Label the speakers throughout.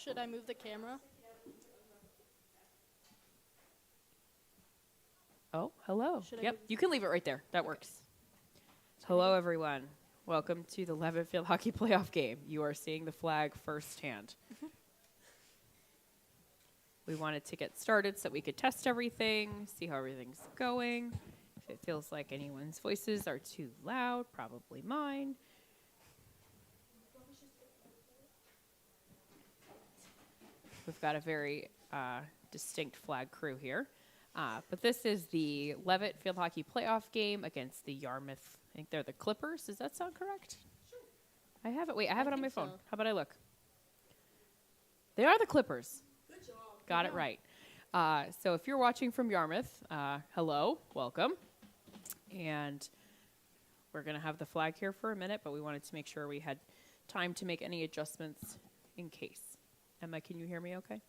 Speaker 1: Should I move the camera?
Speaker 2: Oh, hello.
Speaker 1: Should I
Speaker 2: Yep,
Speaker 1: move-
Speaker 2: you can leave it right there. That works. Hello, everyone. Welcome to the Leavitt Field Hockey Playoff game. You are seeing the flag firsthand. We wanted to get started so that we could test everything, see how everything's going. If it feels like anyone's voices are too loud, probably mine. We've got a very distinct flag crew here. But this is the Leavitt Field Hockey Playoff game against the Yarmouth. I think they're the Clippers. Does that sound correct? Sure. I have it. Wait, I have it on my phone.
Speaker 1: so.
Speaker 2: How about I look? They are the Clippers.
Speaker 1: Good job.
Speaker 2: Got it right. So if you're watching from Yarmouth, hello, welcome. And we're going to have the flag here for a minute, but we wanted to make sure we had time to make any adjustments in case. Emma, can you hear me okay?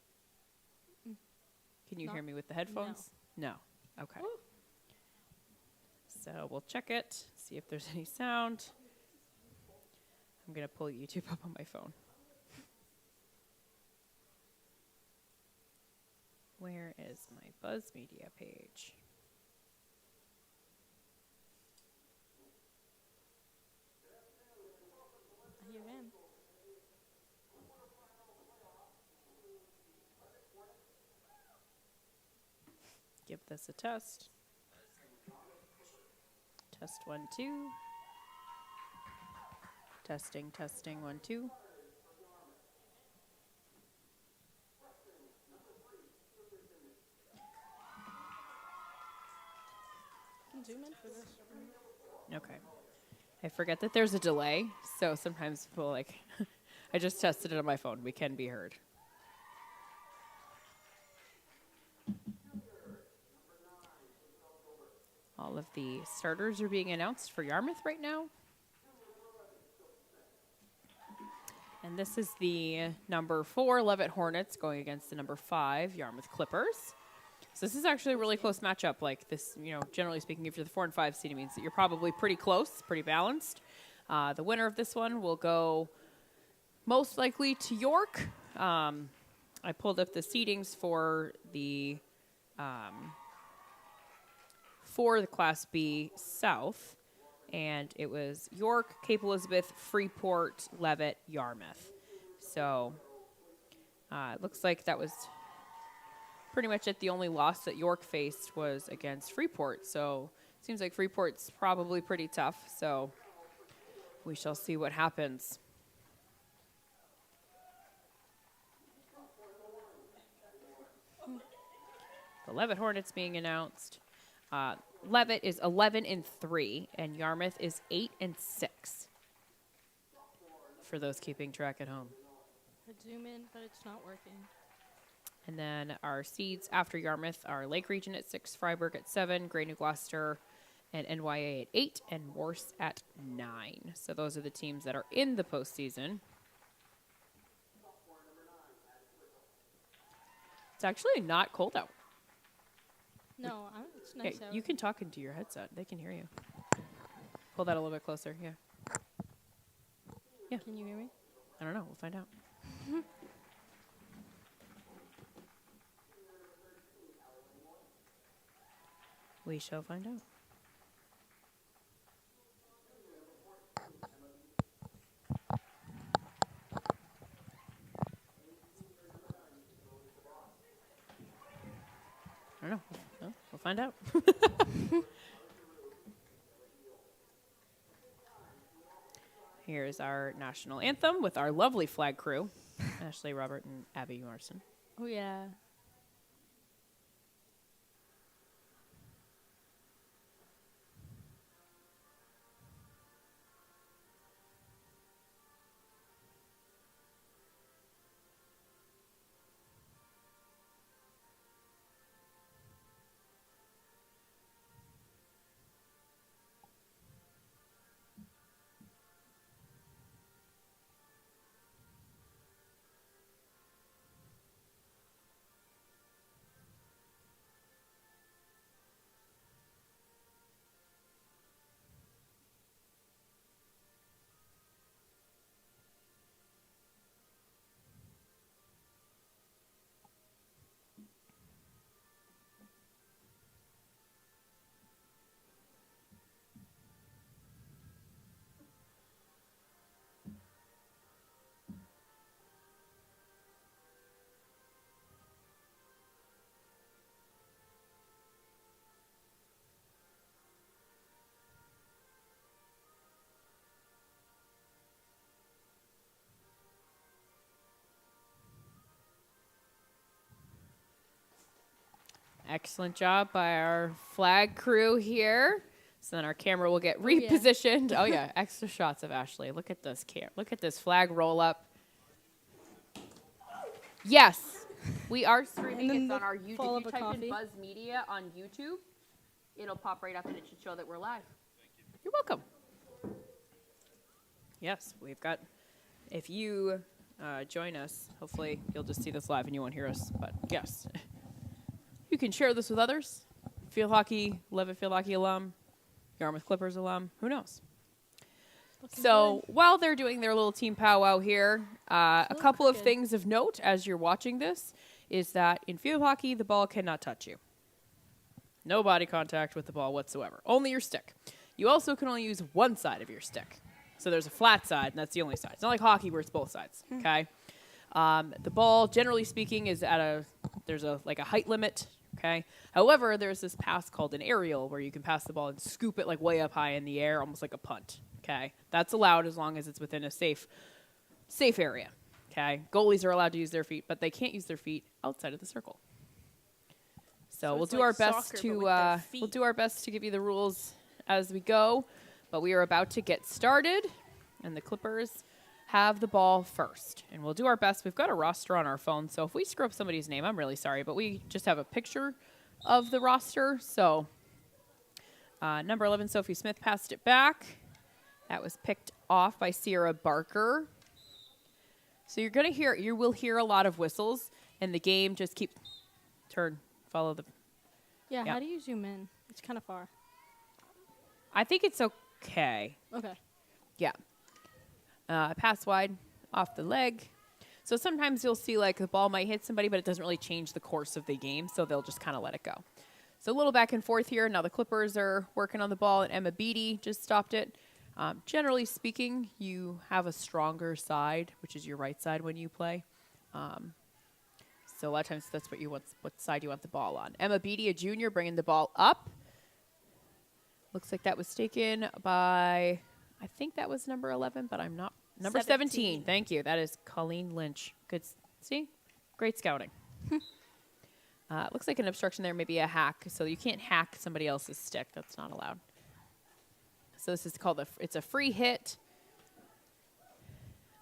Speaker 2: Can you hear me with the headphones? No. Okay.
Speaker 1: Ooh.
Speaker 2: So we'll check it, see if there's any sound. I'm going to pull YouTube up on my phone. Where is my Buzz Media page?
Speaker 1: I hear him.
Speaker 2: Give this a test. Test 1, 2. Testing, testing, 1, 2.
Speaker 1: Can zoom in for this.
Speaker 2: Okay. I forget that there's a delay, so sometimes people like, I just tested it on my phone. We can be heard. All of the starters are being announced for Yarmouth right now. And this is the number 4 Leavitt Hornets going against the number 5 Yarmouth Clippers. So this is actually a really close matchup. Like this, generally speaking, if you're the 4 and 5 seed, it means that you're probably pretty close, pretty balanced. The winner of this one will go most likely to York. I pulled up the seedings for the Class B South, and it was York, Cape Elizabeth, Freeport, Leavitt, Yarmouth. So it looks like that was pretty much it. The only loss that York faced was against Freeport. So it seems like Freeport's probably pretty tough. So we shall see what happens. The Leavitt Hornets being announced. Leavitt is 11-3, and Yarmouth is 8-6. For those keeping track at home.
Speaker 1: I zoom in, but it's not working.
Speaker 2: And then our seeds after Yarmouth are Lake Region at 6, Freiburg at 7, Grey New Gloucester and NYA at 8, and Morse at 9. So those are the teams that are in the postseason. It's actually not cold out.
Speaker 1: No, it's nice out.
Speaker 2: You can talk into your headset. They can hear you. Pull that a little bit closer. Yeah. Yeah.
Speaker 1: Can you hear me?
Speaker 2: I don't know. We'll find out. We shall find out. I don't know. Well, we'll find out. Here's our national anthem with our lovely flag crew, Ashley, Robert, and Abby Morrison.
Speaker 1: Oh, yeah.
Speaker 2: Excellent job by our flag crew here. So then our camera will get
Speaker 1: yeah.
Speaker 2: repositioned. Oh yeah, extra shots of Ashley. Look at this Look at this flag roll up. Yes, we are streaming.
Speaker 1: then
Speaker 2: It's
Speaker 1: the
Speaker 2: on our YouTube.
Speaker 1: fall
Speaker 2: If you
Speaker 1: of a
Speaker 2: type in
Speaker 1: coffee.
Speaker 2: Buzz Media on YouTube, it'll pop right up and it should show that we're live. You're welcome. Yes, we've got. If you join us, hopefully you'll just see this live and you won't hear us. But yes, you can share this with others. Field hockey, Leavitt Field Hockey alum, Yarmouth Clippers alum. Who knows? So while they're doing their little team powwow here, a couple of things of note as you're watching this is that in field hockey, the ball cannot touch you. No body contact with the ball whatsoever. Only your stick. You also can only use one side of your stick. So there's a flat side, and that's the only side. It's not like hockey where it's both sides, okay? The ball, generally speaking, is at there's a height limit, okay? However, there's this pass called an aerial where you can pass the ball and scoop it like way up high in the air, almost like a punt. Okay, that's allowed as long as it's within a safe area. Okay, goalies are allowed to use their feet, but they can't use their feet outside of the circle. So we'll do our best to give you the rules as we go, but we are about to get started, and the Clippers have the ball first, and we'll do our best. We've got a roster on our phone, so if we screw up somebody's name, I'm really sorry, but we just have a picture of the roster. So number 11, Sophie Smith passed it back. That was picked off by Sierra Barker. So you will hear a lot of whistles, and the game just follow the.
Speaker 1: Yeah,
Speaker 2: Yep.
Speaker 1: how do you zoom in? It's kind of far.
Speaker 2: I think it's okay.
Speaker 1: Okay.
Speaker 2: Yeah. Pass wide off the leg. So sometimes you'll see like the ball might hit somebody, but it doesn't really change the course of the game, so they'll just kind of let it go. So a little back and forth here. Now the Clippers are working on the ball, and Emma Beattie just stopped it. Generally speaking, you have a stronger side, which is your right side when you play. So a lot of times that's what side you want the ball on. Emma Beattie, a junior, bringing the ball up. Looks like that was taken by, I think that was number 11, but I'm not. Number 17. Thank you. That is Colleen Lynch. Good. See? Great scouting. Looks like an obstruction there, maybe a hack. So you can't hack somebody else's stick. That's not allowed. So this is called it's a free hit.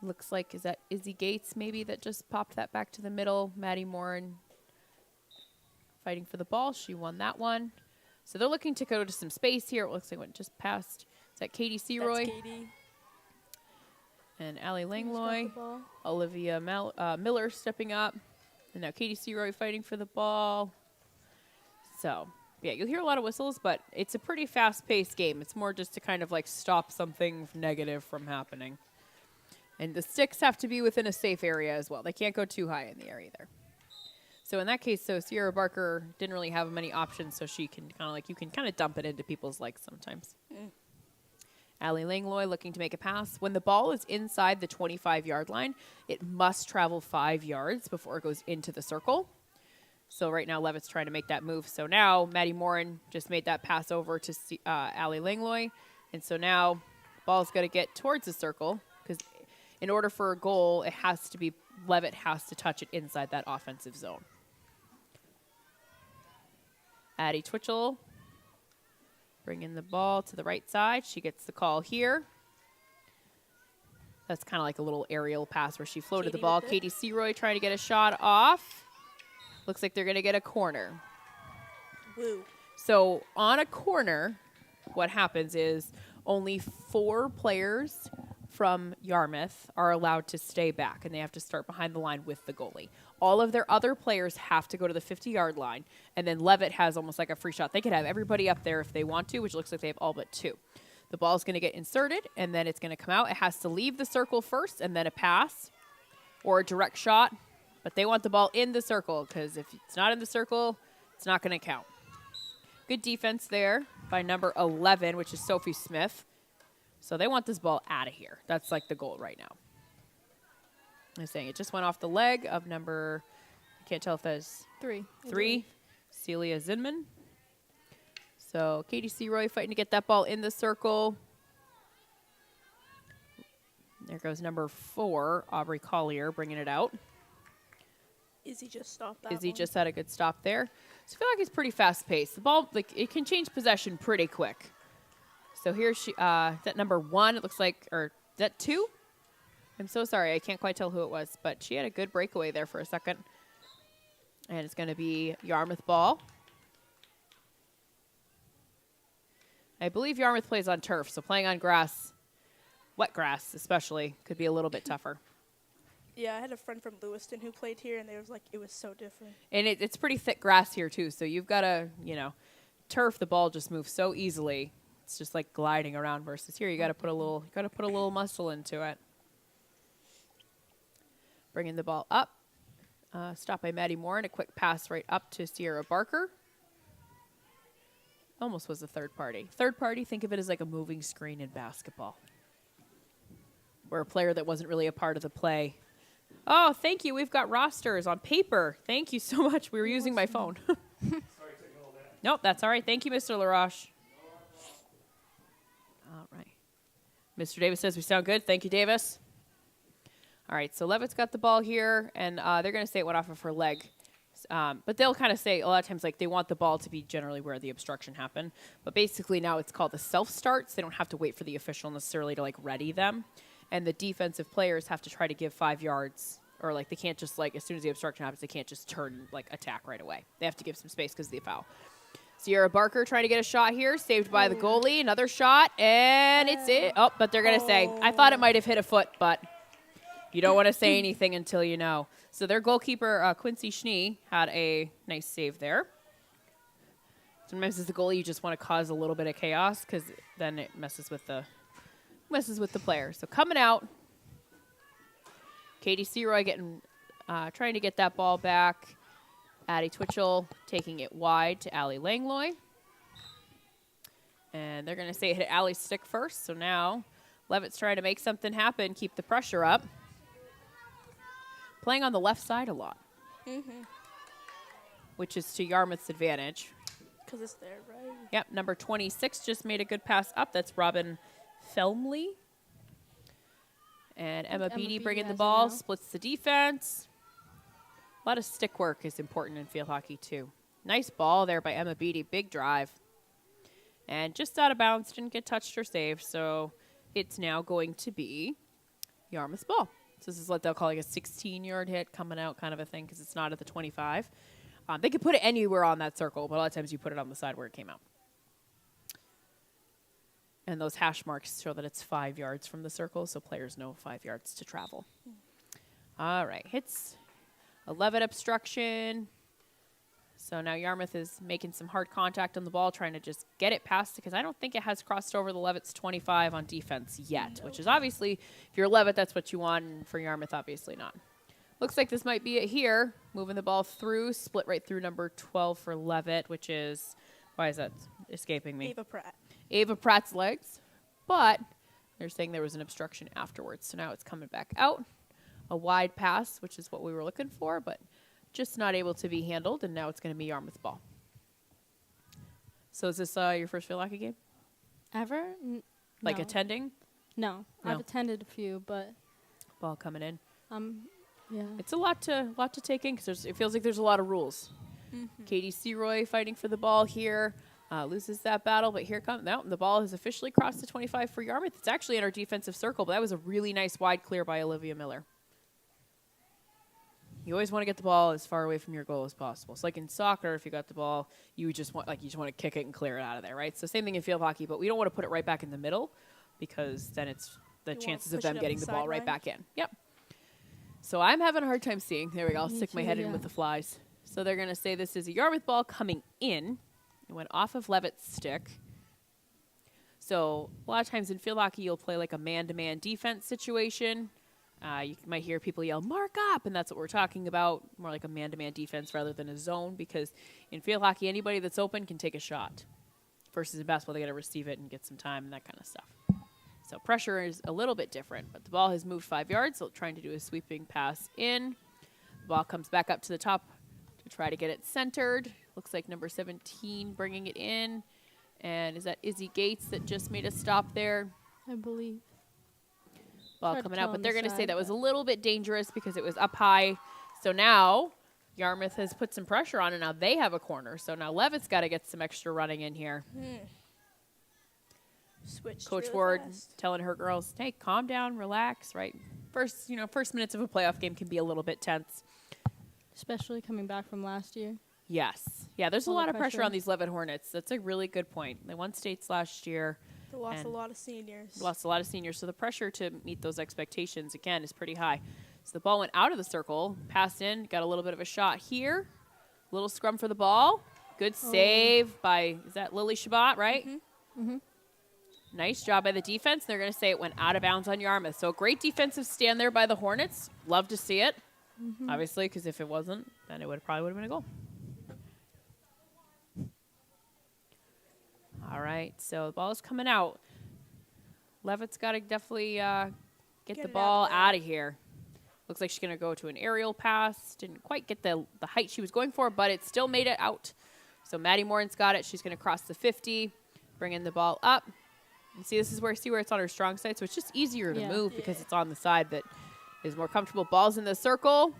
Speaker 2: Looks like, is that Izzy Gates maybe that just popped that back to the middle? Maddie Morin fighting for the ball. She won that one. So they're looking to go to some space here. It looks like what just passed. Is that Katie Seroy?
Speaker 1: That's Katie.
Speaker 2: And Allie Langlois. Olivia Miller stepping up. And now Katie Seroy fighting for the ball. So yeah, you'll hear a lot of whistles, but it's a pretty fast-paced game. It's more just to kind of like stop something negative from happening. And the sticks have to be within a safe area as well. They can't go too high in the air either. So in that case, Sierra Barker didn't really have many options, so she can you can kind of dump it into people's legs sometimes. Allie Langlois looking to make a pass. When the ball is inside the 25-yard line, it must travel 5 yards before it goes into the circle. So right now, Leavitt's trying to make that move. So now, Maddie Morin just made that pass over to Allie Langlois. And so now, ball's got to get towards the circle, because in order for a goal, Leavitt has to touch it inside that offensive zone. Addie Twitchell bringing the ball to the right side. She gets the call here. That's kind of like a little aerial pass where she floated the ball. Katie Seroy trying to get a shot off. Looks like they're going to get a corner.
Speaker 1: Woo.
Speaker 2: So on a corner, what happens is only 4 players from Yarmouth are allowed to stay back, and they have to start behind the line with the goalie. All of their other players have to go to the 50-yard line, and then Leavitt has almost like a free shot. They could have everybody up there if they want to, which looks like they have all but 2. The ball is going to get inserted, and then it's going to come out. It has to leave the circle first, and then a pass or a direct shot. But they want the ball in the circle, because if it's not in the circle, it's not going to count. Good defense there by number 11, which is Sophie Smith. So they want this ball out of here. That's like the goal right now. I'm saying it just went off the leg of number, I can't tell if that's 3, Celia Zinman. So Katie Seroy fighting to get that ball in the circle. There goes number 4, Aubrey Collier, bringing it out.
Speaker 1: Izzy just stopped that
Speaker 2: Izzy
Speaker 1: one.
Speaker 2: just had a good stop there. So I feel like he's pretty fast-paced. The ball, like, it can change possession pretty quick. So here's is that number 1? It looks like, or is that 2? I'm so sorry. I can't quite tell who it was, but she had a good breakaway there for a second. And it's going to be Yarmouth ball. I believe Yarmouth plays on turf, so playing on grass, wet grass especially, could be a little bit tougher.
Speaker 1: Yeah, I had a friend from Lewiston who played here, and they was like, it was so different.
Speaker 2: And it's pretty thick grass here, too, so you've got to, turf, the ball just moves so easily. It's just like gliding around versus here. You got to put a little muscle into it. Bringing the ball up. Stopped by Maddie Moore and a quick pass right up to Sierra Barker. Almost was a third party. Third party, think of it as like a moving screen in basketball, where a player that wasn't really a part of the play. Oh, thank you. We've got rosters on paper. Thank you so much. We were using my phone. Nope, that's all right. Thank you, Mr. LaRoche. All right. Mr. Davis says we sound good. Thank you, Davis. All right, so Leavitt's got the ball here, and they're going to say it went off of her leg. But they'll kind of say a lot of times, like, they want the ball to be generally where the obstruction happened. But basically now it's called the self-starts. They don't have to wait for the official necessarily to, like, ready them. And the defensive players have to try to give 5 yards. Or, like, they can't just, like, as soon as the obstruction happens, they can't just turn, like, attack right away. They have to give some space because of the foul. Sierra Barker trying to get a shot here. Saved by the goalie. Another shot. And it's it. Oh, but they're going to say, I thought it might have hit a foot, but you don't want to say anything until you know. So their goalkeeper, Quincy Schnee, had a nice save there. Sometimes as the goalie, you just want to cause a little bit of chaos because then it messes with the player. So coming out, Katie Seroy trying to get that ball back. Addie Twitchell taking it wide to Allie Langloy. And they're going to say it hit Allie's stick first. So now Leavitt's trying to make something happen, keep the pressure up. Playing on the left side a lot, which is to Yarmouth's advantage.
Speaker 1: Because it's there, right?
Speaker 2: Yep, number 26 just made a good pass up. That's Robin Felmley. And Emma Beattie bringing the ball, splits the defense. A lot of stick work is important in field hockey, too. Nice ball there by Emma Beattie. Big drive. And just out of bounds, didn't get touched or saved, so it's now going to be Yarmouth's ball. So this is what they'll call like a 16-yard hit coming out kind of a thing because it's not at the 25. They could put it anywhere on that circle, but a lot of times you put it on the side where it came out. And those hash marks show that it's 5 yards from the circle, so players know 5 yards to travel. All right, hits a Leavitt obstruction. So now Yarmouth is making some hard contact on the ball, trying to just get it past it, because I don't think it has crossed over the Leavitt's 25 on defense yet, which is obviously, if you're Leavitt, that's what you want, and for Yarmouth, obviously not. Looks like this might be it here. Moving the ball through, split right through number 12 for Leavitt, which is, why is that escaping me?
Speaker 1: Ava Pratt.
Speaker 2: Ava Pratt's legs, but they're saying there was an obstruction afterwards, so now it's coming back out. A wide pass, which is what we were looking for, but just not able to be handled, and now it's going to be Yarmouth's ball. So is this your first field hockey game?
Speaker 1: Ever?
Speaker 2: Like
Speaker 1: No.
Speaker 2: attending?
Speaker 1: No. I've attended a few, but
Speaker 2: Ball coming in.
Speaker 1: yeah.
Speaker 2: It's a lot to take in because it feels like there's a lot of rules. Katie Seroy fighting for the ball here. Loses that battle, but here comes the ball has officially crossed the 25 for Yarmouth. It's actually in our defensive circle, but that was a really nice wide clear by Olivia Miller. You always want to get the ball as far away from your goal as possible. It's like in soccer, if you got the ball, you just want to kick it and clear it out of there, right? So same thing in field hockey, but we don't want to put it right back in the middle because then it's the chances of them getting the ball right back in. Yep. So I'm having a hard time seeing. There we go. I'll stick my head in with the flies. So they're going to say this is a Yarmouth ball coming in. It went off of Leavitt's stick. So a lot of times in field hockey, you'll play like a man-to-man defense situation. You might hear people yell, mark up, and that's what we're talking about, more like a man-to-man defense rather than a zone, because in field hockey, anybody that's open can take a shot. Versus in basketball, they got to receive it and get some time and that kind of stuff. So pressure is a little bit different, but the ball has moved 5 yards, so trying to do a sweeping pass in. The ball comes back up to the top to try to get it centered. Looks like number 17 bringing it in. And is that Izzy Gates that just made a stop there?
Speaker 1: I believe.
Speaker 2: Ball coming out, but they're going to say that was a little bit dangerous because it was up high. So now Yarmouth has put some pressure on, and now they have a corner. So now Leavitt's got to get some extra running in here.
Speaker 1: Switched
Speaker 2: Coach
Speaker 1: really
Speaker 2: Ward
Speaker 1: fast.
Speaker 2: telling her girls, hey, calm down, relax, right? First minutes of a playoff game can be a little bit tense.
Speaker 3: Especially coming back from last year.
Speaker 2: Yes. Yeah, there's a
Speaker 3: All the
Speaker 2: lot of pressure
Speaker 3: pressure.
Speaker 2: on these Leavitt Hornets. That's a really good point. They won states last year.
Speaker 1: They lost a
Speaker 2: And
Speaker 1: lot of seniors.
Speaker 2: Lost a lot of seniors, so the pressure to meet those expectations, again, is pretty high. So the ball went out of the circle, passed in, got a little bit of a shot here. Little scrum for the ball. Good save by, is that Lily Shabbat, right? Nice job by the defense. They're going to say it went out of bounds on Yarmouth. So a great defensive stand there by the Hornets. Love to see it, obviously, because if it wasn't, then it probably would have been a goal. All right, so the ball is coming out. Leavitt's got to definitely get
Speaker 1: Get
Speaker 2: the
Speaker 1: it
Speaker 2: ball
Speaker 1: out there.
Speaker 2: out of here. Looks like she's going to go to an aerial pass. Didn't quite get the height she was going for, but it still made it out. So Maddie Morin's got it. She's going to cross the 50, bringing the ball up. You see, this is where it's on her strong side, so it's just easier to
Speaker 3: Yeah.
Speaker 2: move because
Speaker 1: Yeah.
Speaker 2: it's on the side that is more comfortable. Ball's in the circle.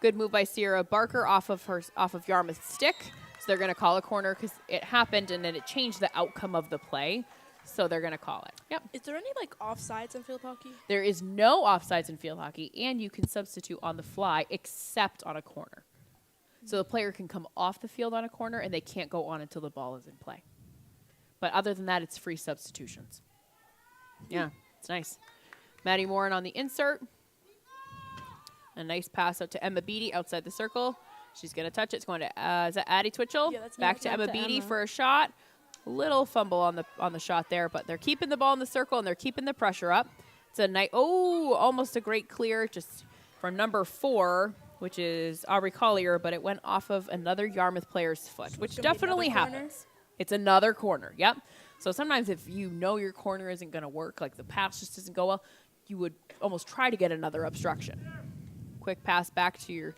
Speaker 2: Good move by Sierra Barker off of Yarmouth's stick. So they're going to call a corner because it happened and then it changed the outcome of the play. So they're going to call it. Yep.
Speaker 1: Is there any like offsides in field hockey?
Speaker 2: There is no offsides in field hockey, and you can substitute on the fly except on a corner. So the player can come off the field on a corner, and they can't go on until the ball is in play. But other than that, it's free substitutions. Yeah, it's nice. Maddie Morin on the insert. A nice pass out to Emma Beatty outside the circle. She's going to touch it. It's going to, is that Addie Twitchell?
Speaker 1: Yeah, that's
Speaker 2: Back to
Speaker 3: back
Speaker 2: Emma
Speaker 3: to
Speaker 2: Beatty
Speaker 3: Emma.
Speaker 2: for a shot. Little fumble on the shot there, but they're keeping the ball in the circle, and they're keeping the pressure up. It's a nice, almost a great clear just from number 4, which is Aubrey Collier, but it went off of another Yarmouth player's foot,
Speaker 1: So
Speaker 2: which
Speaker 1: it's gonna be
Speaker 2: definitely
Speaker 1: another corner?
Speaker 2: happens. It's another corner, yep. So sometimes if you know your corner isn't going to work, like the pass just doesn't go well, you would almost try to get another obstruction. Quick pass back to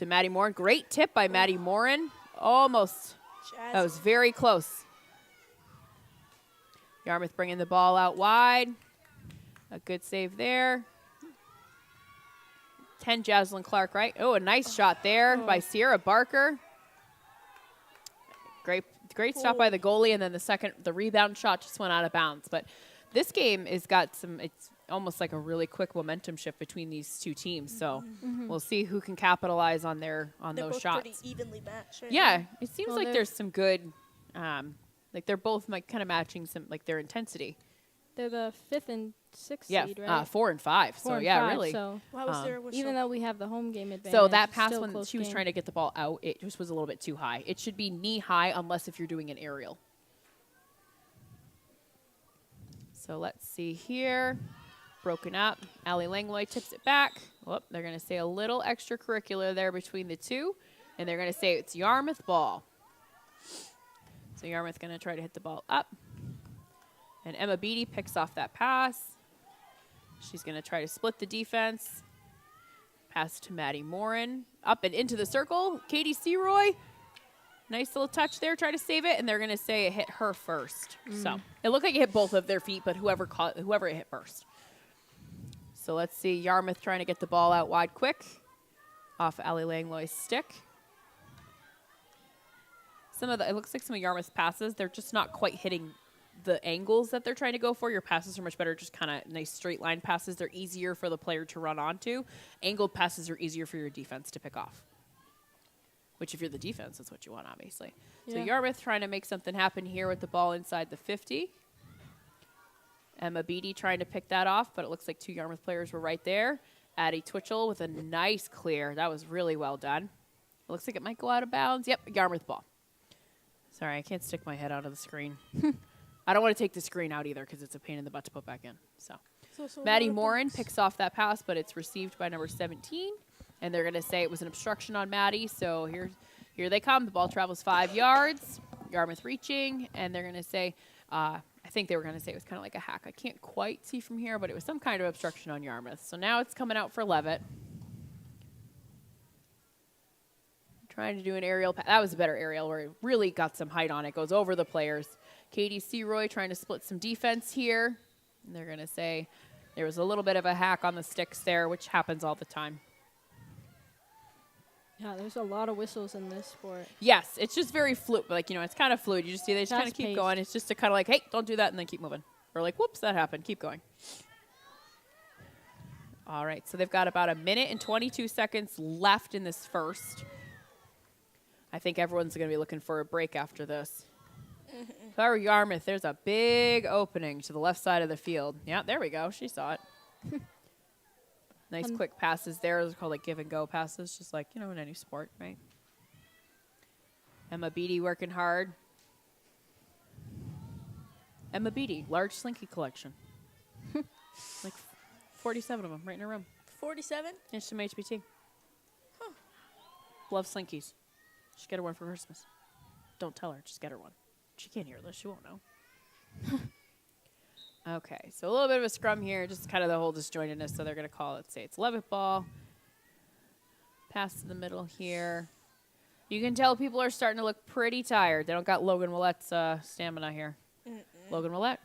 Speaker 2: Maddie Morin. Great tip by Maddie Morin. Almost. That was very close. Yarmouth bringing the ball out wide. A good save there. 10, Jaslyn Clark, right? Oh, a nice shot there by Sierra Barker. Great stop by the goalie, and then the rebound shot just went out of bounds. But this game has got it's almost like a really quick momentum shift between these two teams. So we'll see who can capitalize on
Speaker 1: They're
Speaker 2: those
Speaker 1: both
Speaker 2: shots.
Speaker 1: pretty evenly matched. Right
Speaker 2: Yeah,
Speaker 1: now.
Speaker 2: it seems
Speaker 3: Well,
Speaker 2: like
Speaker 3: they're-
Speaker 2: there's some good, like they're both like kind of matching some like their intensity.
Speaker 3: They're the 5th and 6th
Speaker 2: Yeah,
Speaker 3: seed, right?
Speaker 2: 4 and 5.
Speaker 3: 4
Speaker 2: So
Speaker 3: and
Speaker 2: yeah,
Speaker 3: 5,
Speaker 2: really.
Speaker 3: So
Speaker 1: Why was there? Was
Speaker 3: even
Speaker 1: so,
Speaker 3: though we have the home game advantage,
Speaker 2: So that
Speaker 3: it's
Speaker 2: pass
Speaker 3: still a
Speaker 2: when
Speaker 3: close
Speaker 2: she was
Speaker 3: game.
Speaker 2: trying to get the ball out, it just was a little bit too high. It should be knee high unless if you're doing an aerial. So let's see here. Broken up. Allie Langlois tips it back. Whoop, they're going to say a little extracurricular there between the two. And they're going to say it's Yarmouth ball. So Yarmouth going to try to hit the ball up. And Emma Beatty picks off that pass. She's going to try to split the defense. Pass to Maddie Morin. Up and into the circle. Katie Seroy. Nice little touch there. Try to save it. And they're going to say it hit her first. So it looked like it hit both of their feet, but whoever it hit first. So let's see. Yarmouth trying to get the ball out wide quick. Off Allie Langlois' stick. It looks like some of Yarmouth's passes, they're just not quite hitting the angles that they're trying to go for. Your passes are much better, just kind of nice straight line passes. They're easier for the player to run onto. Angled passes are easier for your defense to pick off. Which, if you're the defense, that's what you want, obviously. So
Speaker 3: Yeah.
Speaker 2: Yarmouth trying to make something happen here with the ball inside the 50. Emma Beatty trying to pick that off, but it looks like 2 Yarmouth players were right there. Addie Twitchell with a nice clear. That was really well done. It looks like it might go out of bounds. Yep, Yarmouth ball. Sorry, I can't stick my head out of the screen. I don't want to take the screen out either because it's a pain in the butt to put back in. So Maddie Morin picks off that pass, but it's received by number 17. And they're going to say it was an obstruction on Maddie. So here they come. The ball travels 5 yards. Yarmouth reaching. And they're going to say, I think they were going to say it was kind of like a hack. I can't quite see from here, but it was some kind of obstruction on Yarmouth. So now it's coming out for Leavitt. Trying to do an aerial pass. That was a better aerial where it really got some height on it. Goes over the players. Katie Seroy trying to split some defense here. And they're going to say there was a little bit of a hack on the sticks there, which happens all the time.
Speaker 3: Yeah, there's a lot of whistles in this sport.
Speaker 2: Yes, it's just very fluid. Like, you know, it's kind of fluid. You just see they just kind of keep
Speaker 3: Fast-paced.
Speaker 2: going. It's just to kind of like, hey, don't do that, and then keep moving. Or like, whoops, that happened. Keep going. All right, so they've got about 1 minute and 22 seconds left in this first. I think everyone's going to be looking for a break after this. For Yarmouth, there's a big opening to the left side of the field. Yeah, there we go. She saw it. Nice quick passes there. Those are called like give and go passes, just like, you know, in any sport, right? Emma Beattie working hard. Emma Beattie, large slinky collection. Like 47 of them right in a room.
Speaker 1: 47?
Speaker 2: And she's from HBT.
Speaker 1: Huh.
Speaker 2: Love slinkies. Just get her one for Christmas. Don't tell her. Just get her one. She can't hear this. She won't know. Okay, so a little bit of a scrum here, just kind of the whole disjointedness. So they're going to call it, say it's Leavitt ball. Pass to the middle here. You can tell people are starting to look pretty tired. They don't got Logan Willett's stamina here. Logan Willett,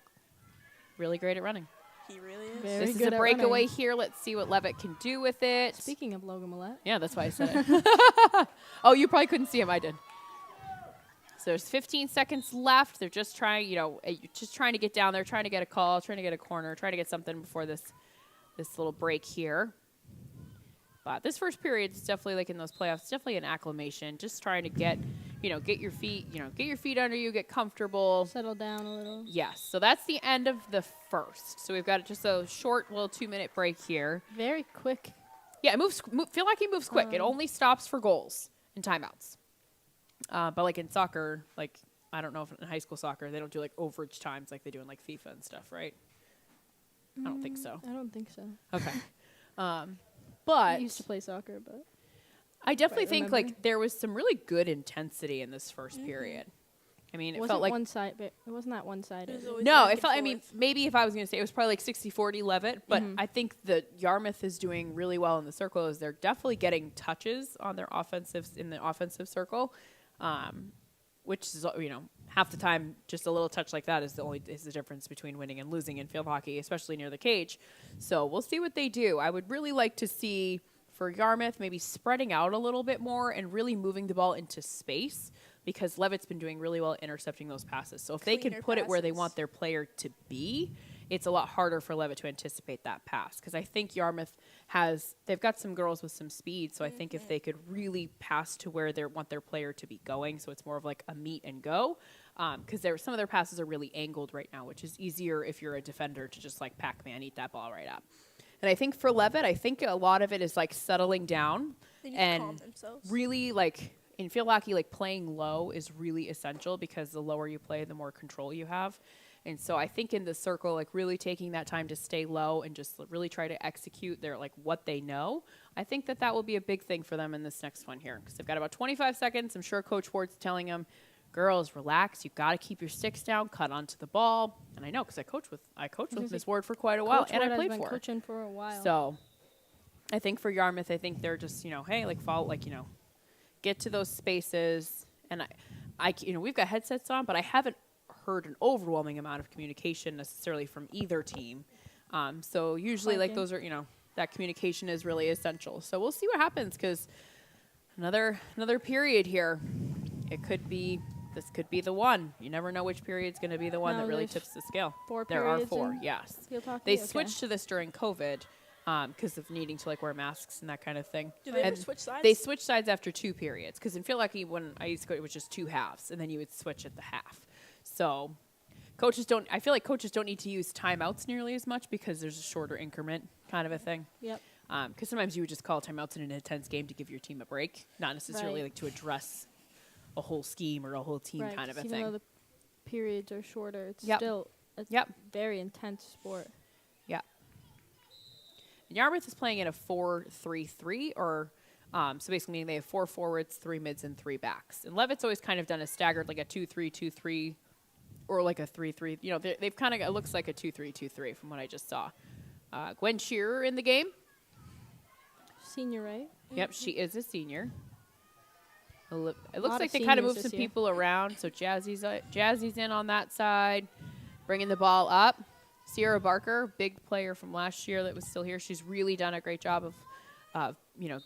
Speaker 2: really great at running.
Speaker 1: He really is.
Speaker 3: Very
Speaker 2: This is
Speaker 3: good
Speaker 2: a
Speaker 3: at
Speaker 2: breakaway
Speaker 3: running.
Speaker 2: here. Let's see what Leavitt can do with it.
Speaker 3: Speaking of Logan Millette.
Speaker 2: Yeah, that's why I said it. Oh, you probably couldn't see him. I did. So there's 15 seconds left. They're just trying, you know, just trying to get down there, trying to get a call, trying to get a corner, trying to get something before this little break here. But this first period is definitely like in those playoffs, definitely an acclimation. Just trying to get, you know, get your feet under you, get comfortable.
Speaker 3: Settle down a little.
Speaker 2: Yes. So that's the end of the first. So we've got just a short little 2-minute break here.
Speaker 3: Very quick.
Speaker 2: Yeah, it moves. Feel like he moves quick. It only stops for goals and timeouts. But like in soccer, like I don't know if in high school soccer they don't do like overage times like they do in like FIFA and stuff, right? I don't think so.
Speaker 3: I don't think so.
Speaker 2: Okay.
Speaker 3: I
Speaker 2: But
Speaker 3: used to play soccer, but
Speaker 2: I definitely
Speaker 3: Right,
Speaker 2: think
Speaker 3: remember?
Speaker 2: like there was some really good intensity in this first period. I mean, it
Speaker 3: wasn't
Speaker 2: felt like
Speaker 3: one side. But it wasn't that one-sided.
Speaker 1: It was always
Speaker 2: no,
Speaker 1: back
Speaker 2: it
Speaker 1: and
Speaker 2: felt. I mean,
Speaker 1: forth.
Speaker 2: maybe if I was going to say it was probably like 60-40 Leavitt, but I think that Yarmouth is doing really well in the circle. Is they're definitely getting touches on their offensive in the offensive circle, which is, you know, half the time just a little touch like that is the difference between winning and losing in field hockey, especially near the cage. So we'll see what they do. I would really like to see for Yarmouth maybe spreading out a little bit more and really moving the ball into space, because Leavitt's been doing really well intercepting those passes. So if they can
Speaker 1: Cleaner
Speaker 2: put it where they
Speaker 1: passes.
Speaker 2: want their player to be, it's a lot harder for Leavitt to anticipate that pass. Because I think Yarmouth they've got some girls with some speed. So I think if they could really pass to where they want their player to be going, so it's more of like a meet and go. Because some of their passes are really angled right now, which is easier if you're a defender to just like Pac-Man, eat that ball right up. And I think for Leavitt, I think a lot of it is like settling down
Speaker 1: They need to calm
Speaker 2: and
Speaker 1: themselves.
Speaker 2: really like in field hockey, like playing low is really essential, because the lower you play, the more control you have. And so I think in the circle, like really taking that time to stay low and just really try to execute their like what they know. I think that will be a big thing for them in this next one here, because they've got about 25 seconds. I'm sure Coach Ward's telling them, girls, relax. You've got to keep your sticks down, cut onto the ball. And I know, because I coached with Ms. Ward for quite a while,
Speaker 3: Coach
Speaker 2: and
Speaker 3: Ward
Speaker 2: I played
Speaker 3: has been
Speaker 2: for her.
Speaker 3: coaching for a while.
Speaker 2: So I think for Yarmouth, I think they're just, you know, hey, like follow, like, you know, get to those spaces. And I you know, we've got headsets on, but I haven't heard an overwhelming amount of communication necessarily from either team. So usually like
Speaker 3: Clanking.
Speaker 2: those are, you know, that communication is really essential. So we'll see what happens, because another period here. This could be the one. You never know which period's going to be the one
Speaker 3: No,
Speaker 2: that really
Speaker 3: there's
Speaker 2: tips the scale.
Speaker 3: 4
Speaker 2: There are
Speaker 3: periods
Speaker 2: 4,
Speaker 3: in
Speaker 2: yes.
Speaker 3: field hockey?
Speaker 2: They
Speaker 3: Okay.
Speaker 2: switched to this during COVID because of needing to like wear masks and that kind of thing.
Speaker 1: Do they ever
Speaker 2: And
Speaker 1: switch sides?
Speaker 2: They switch sides after 2 periods, because in field hockey, when I used to go, it was just 2 halves, and then you would switch at the half. So I feel like coaches don't need to use timeouts nearly as much, because there's a shorter increment kind of a thing.
Speaker 3: Yep.
Speaker 2: Because sometimes you would just call timeouts in an intense game to give your team a break, not necessarily
Speaker 3: Right.
Speaker 2: like to address a whole scheme or a whole team
Speaker 3: Right,
Speaker 2: kind of a
Speaker 3: 'cause
Speaker 2: thing.
Speaker 3: even though the periods are shorter, it's
Speaker 2: Yep.
Speaker 3: still a
Speaker 2: Yep.
Speaker 3: very intense sport.
Speaker 2: Yeah. And Yarmouth is playing in a 4-3-3, or so basically meaning they have 4 forwards, 3 mids, and 3 backs. And Leavitt's always kind of done a staggered, like a 2-3-2-3, or like a 3-3. You know, they've kind of, it looks like a 2-3-2-3 from what I just saw. Gwen Shearer in the game.
Speaker 3: Senior, right?
Speaker 2: Yep, she is a senior. It looks
Speaker 3: Lot
Speaker 2: like
Speaker 3: of
Speaker 2: they kind of
Speaker 3: seniors
Speaker 2: moved
Speaker 3: this
Speaker 2: some
Speaker 3: year.
Speaker 2: people around. So Jazzy's in on that side, bringing the ball up. Sierra Barker, big player from last year that was still here. She's really done a great job of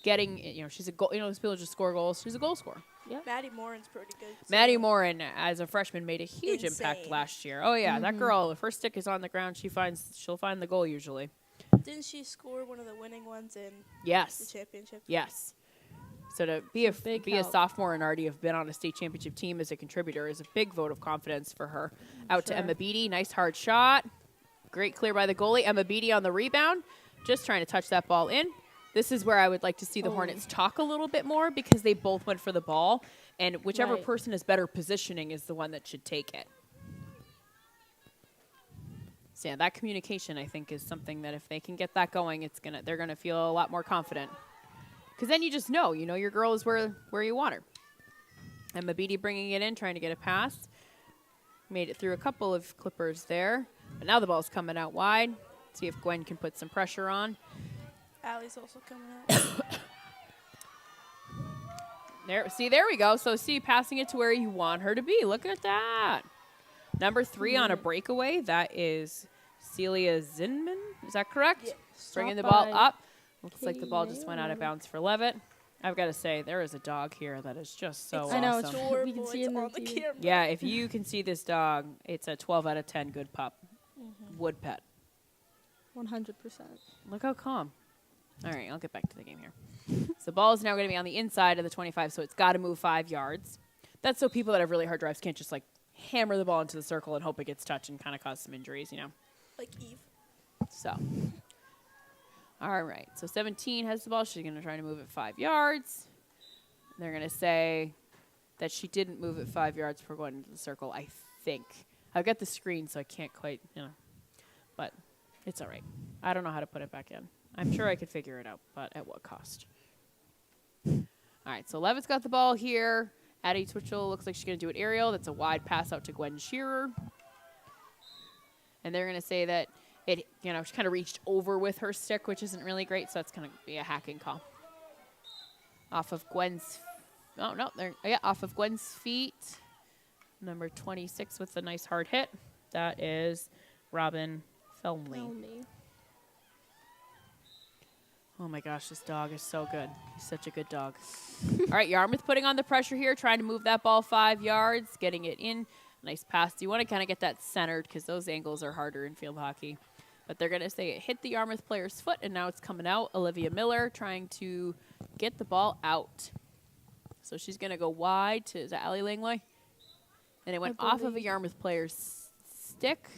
Speaker 2: getting, she's a goal, those people just score goals. She's a goal scorer.
Speaker 1: Maddie Morin's pretty good.
Speaker 2: Maddie Morin, as a freshman, made a huge impact
Speaker 1: Insane.
Speaker 2: last year. Oh yeah, that girl, if her stick is on the ground, she'll find the goal usually.
Speaker 1: Didn't she score one of the winning ones in the
Speaker 2: Yes.
Speaker 1: championship?
Speaker 2: Yes. So to be
Speaker 3: big
Speaker 2: a
Speaker 3: help.
Speaker 2: sophomore and already have been on a state championship team as a contributor is a big vote of confidence for her. Out to
Speaker 3: Sure.
Speaker 2: Emma Beatty, nice hard shot. Great clear by the goalie. Emma Beatty on the rebound, just trying to touch that ball in. This is where I would like to see the Hornets talk a little bit more because they both went for the ball, and whichever
Speaker 3: Right.
Speaker 2: person is better positioning is the one that should take it. So yeah, that communication I think is something that if they can get that going, they're gonna feel a lot more confident. Because then you just know, your girl is where you want her. Emma Beatty bringing it in, trying to get a pass. Made it through a couple of Clippers there, but now the ball's coming out wide. See if Gwen can put some pressure on.
Speaker 1: Allie's also coming out.
Speaker 2: There we go. So passing it to where you want her to be. Look at that. Number 3 on a breakaway. That is Celia Zinman. Is that correct?
Speaker 1: Yes.
Speaker 2: Bringing the
Speaker 3: Stopped
Speaker 2: ball
Speaker 3: by
Speaker 2: up. Looks like the ball just went out of bounds for Leavitt. I've got to say, there is a dog here that is just so
Speaker 3: I know,
Speaker 2: awesome.
Speaker 3: it's
Speaker 1: Adorable.
Speaker 3: We can see
Speaker 1: It's
Speaker 3: it in the
Speaker 1: on the
Speaker 3: TV.
Speaker 1: camera.
Speaker 2: Yeah, if you can see this dog, it's a 12 out of 10 good pup. Wood pet.
Speaker 3: 100%.
Speaker 2: Look how calm. All right, I'll get back to the game here. So the ball is now going to be on the inside of the 25, so it's got to move 5 yards. That's so people that have really hard drives can't just, hammer the ball into the circle and hope it gets touched and kind of cause some injuries,
Speaker 1: Like Eve.
Speaker 2: So, all right. So 17 has the ball. She's going to try to move it 5 yards. They're going to say that she didn't move it 5 yards before going into the circle, I think. I've got the screen, so I can't quite, but it's all right. I don't know how to put it back in. I'm sure I could figure it out, but at what cost? All right, so Leavitt's got the ball here. Addie Twitchell looks like she's going to do an aerial. That's a wide pass out to Gwen Shearer. And they're going to say that it, she kind of reached over with her stick, which isn't really great, so that's going to be a hacking call. Off of Gwen's, off of Gwen's feet. Number 26 with a nice hard hit. That is Robin Felmley. Oh my gosh, this dog is so good. He's such a good dog. All right, Yarmouth putting on the pressure here, trying to move that ball 5 yards, getting it in. Nice pass. You want to kind of get that centered because those angles are harder in field hockey. But they're going to say it hit the Yarmouth player's foot, and now it's coming out. Olivia Miller trying to get the ball out. So she's going to go wide to, is that Allie Langlois? And it went off of a Yarmouth player's stick.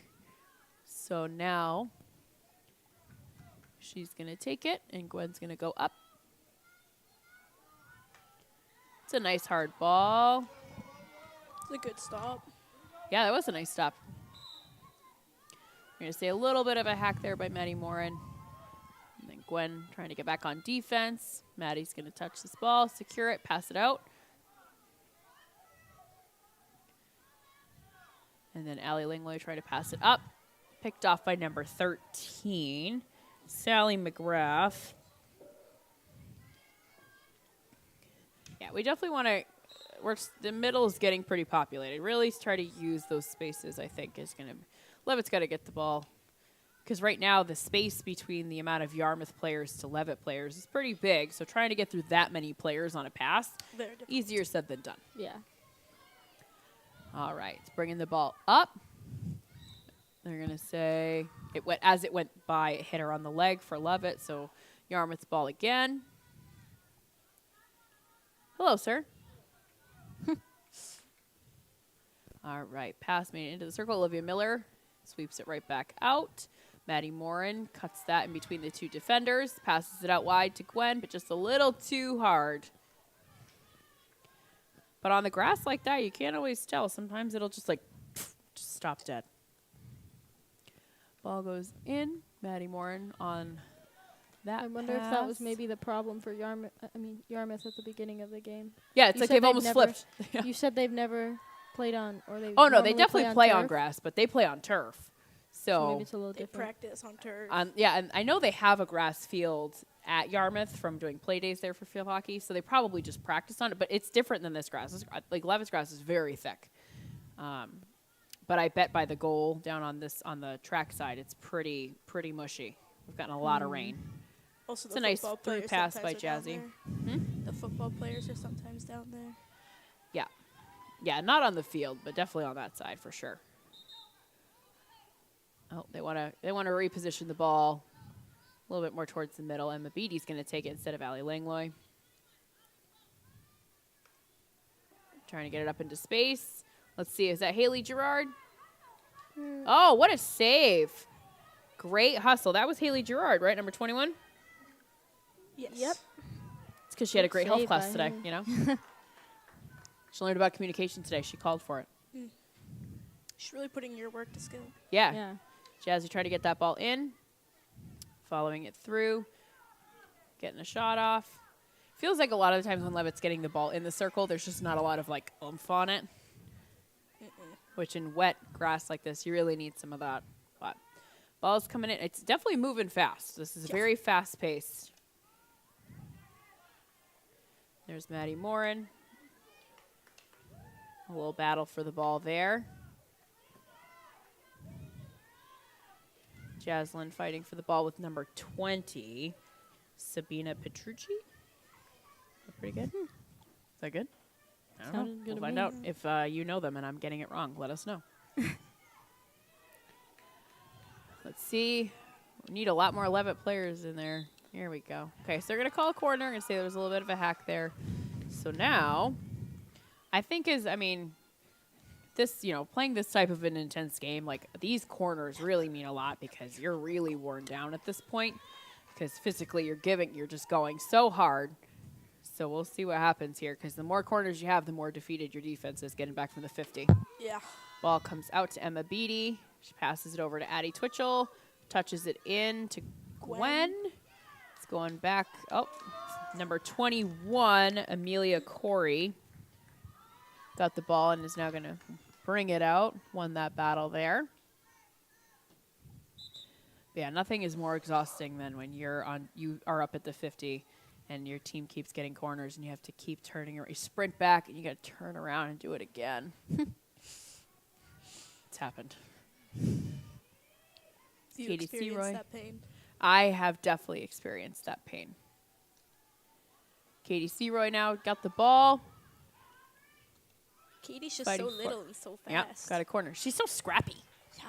Speaker 2: So now she's going to take it, and Gwen's going to go up. It's a nice hard ball.
Speaker 1: It's a good stop.
Speaker 2: Yeah, that was a nice stop. We're going to say a little bit of a hack there by Maddie Morin. And then Gwen trying to get back on defense. Maddie's going to touch this ball, secure it, pass it out. And then Allie Langlois trying to pass it up. Picked off by number 13, Sally McGrath. Yeah, we definitely want to... the middle is getting pretty populated. Really try to use those spaces, I think, is going to... Leavitt's got to get the ball. Because right now, the space between the amount of Yarmouth players to Leavitt players is pretty big. So trying to get through that many players on a pass,
Speaker 1: Very difficult.
Speaker 2: easier said than done.
Speaker 3: Yeah.
Speaker 2: All right, bringing the ball up. They're going to say, as it went by, it hit her on the leg for Leavitt. So Yarmouth's ball again. Hello, sir. All right, pass made it into the circle. Olivia Miller sweeps it right back out. Maddie Morin cuts that in between the two defenders. Passes it out wide to Gwen, but just a little too hard. But on the grass like that, you can't always tell. Sometimes it'll just just stop dead. Ball goes in. Maddie Morin on that
Speaker 3: I wonder if that was
Speaker 2: pass.
Speaker 3: maybe the problem for Yarmouth at the beginning of the game.
Speaker 2: Yeah, it's
Speaker 3: You
Speaker 2: like
Speaker 3: said
Speaker 2: they've
Speaker 3: they've
Speaker 2: almost
Speaker 3: never-
Speaker 2: flipped. Yeah.
Speaker 3: You said they've never played on, or they
Speaker 2: Oh, no, they
Speaker 3: normally
Speaker 2: definitely play on
Speaker 3: turf?
Speaker 2: grass, but they play on turf.
Speaker 3: So maybe it's a little
Speaker 1: They
Speaker 3: different.
Speaker 1: practice on turf.
Speaker 2: Yeah, and I know they have a grass field at Yarmouth from doing play days there for field hockey, so they probably just practice on it, but it's different than this grass. Leavitt's grass is very thick. But I bet by the goal down on the track side, it's pretty mushy. We've gotten a lot of rain.
Speaker 1: Also,
Speaker 2: It's
Speaker 1: the
Speaker 2: a nice
Speaker 1: football
Speaker 2: through
Speaker 1: players
Speaker 2: pass by
Speaker 1: sometimes are down
Speaker 2: Jazzy.
Speaker 1: there. The football players are sometimes down there.
Speaker 2: Yeah, not on the field, but definitely on that side for sure. Oh, they want to reposition the ball a little bit more towards the middle. Emma Beatty's going to take it instead of Allie Langlois. Trying to get it up into space. Let's see, is that Haley Gerard? Oh, what a save. Great hustle. That was Haley Gerard, right? Number 21?
Speaker 1: Yes.
Speaker 3: Yep.
Speaker 2: It's because she had a
Speaker 3: Good
Speaker 2: great health
Speaker 3: save
Speaker 2: class
Speaker 3: by
Speaker 2: today,
Speaker 3: her.
Speaker 2: you know? She learned about communication today. She called for it.
Speaker 1: She's really putting your work to skill.
Speaker 2: Yeah.
Speaker 3: Yeah.
Speaker 2: Jazzy trying to get that ball in. Following it through. Getting a shot off. Feels like a lot of the times when Leavitt's getting the ball in the circle, there's just not a lot of, like, oomph on it. Which in wet grass like this, you really need some of that. But ball's coming in. It's definitely moving fast. This is very fast-paced. There's Maddie Morin. A little battle for the ball there. Jaslyn fighting for the ball with number 20, Sabina Petrucci. Pretty good. Is that good? I don't know.
Speaker 3: Sounded good
Speaker 2: We'll
Speaker 3: to
Speaker 2: find
Speaker 3: me.
Speaker 2: out. If you know them and I'm getting it wrong, let us know. Let's see. We need a lot more Leavitt players in there. Here we go. Okay, so they're going to call a corner and say there was a little bit of a hack there. So now, I think this, playing this type of an intense game, like these corners really mean a lot because you're really worn down at this point because physically you're just going so hard. So we'll see what happens here because the more corners you have, the more defeated your defense is getting back from the 50.
Speaker 1: Yeah.
Speaker 2: Ball comes out to Emma Beatty. She passes it over to Addie Twitchell. Touches it in to Gwen. It's going back. Oh, number 21, Amelia Corey. Got the ball and is now going to bring it out. Won that battle there. But yeah, nothing is more exhausting than when you are up at the 50 and your team keeps getting corners and you have to keep turning around. You sprint back and you got to turn around and do it again. It's happened.
Speaker 1: You
Speaker 2: Katie
Speaker 1: experienced
Speaker 2: Seroy.
Speaker 1: that pain.
Speaker 2: I have definitely experienced that pain. Katie Seroy now got the ball.
Speaker 1: Katie's just
Speaker 2: Fighting
Speaker 1: so
Speaker 2: for
Speaker 1: little and so
Speaker 2: Yep,
Speaker 1: fast.
Speaker 2: got a corner. She's so scrappy.
Speaker 1: Yeah.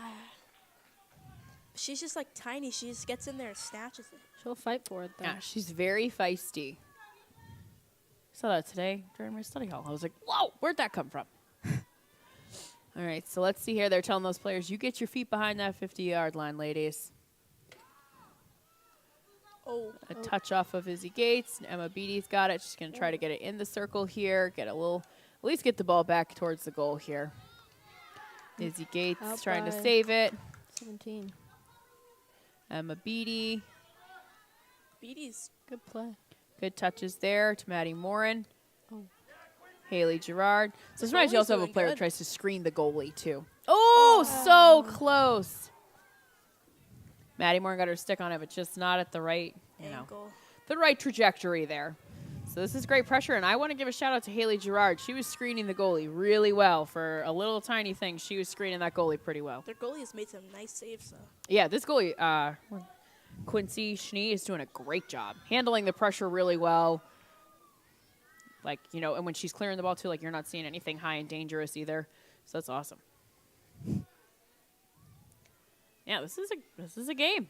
Speaker 1: She's just like tiny. She just gets in there and snatches it.
Speaker 3: She'll fight for it, though.
Speaker 2: Yeah, she's very feisty. Saw that today during my study hall. I was like, whoa, where'd that come from? All right, so let's see here. They're telling those players, you get your feet behind that 50-yard line, ladies.
Speaker 1: Oh.
Speaker 2: A touch off of Izzy Gates. And Emma Beatty's got it. She's going to try to get it in the circle here. At least get the ball back towards the goal here. Izzy Gates
Speaker 3: Out
Speaker 2: trying to
Speaker 3: by
Speaker 2: save it.
Speaker 3: 17.
Speaker 2: Emma Beatty.
Speaker 1: Beatty's
Speaker 3: Good play.
Speaker 2: Good touches there to Maddie Morin.
Speaker 3: Oh.
Speaker 2: Haley Gerard. So sometimes you
Speaker 1: goalie's
Speaker 2: also have a
Speaker 1: doing
Speaker 2: player that
Speaker 1: good.
Speaker 2: tries to screen the goalie, too. Oh, so close. Maddie Morin got her stick on it, but just not at the right,
Speaker 1: angle.
Speaker 2: the right trajectory there. So this is great pressure, and I want to give a shout-out to Haley Gerard. She was screening the goalie really well. For a little tiny thing, she was screening that goalie pretty well.
Speaker 1: Their goalie has made some nice saves, though.
Speaker 2: Yeah, this goalie, Quincy Schnee, is doing a great job. Handling the pressure really well. Like, and when she's clearing the ball, too, like, you're not seeing anything high and dangerous either. So that's awesome. Yeah, this is a game.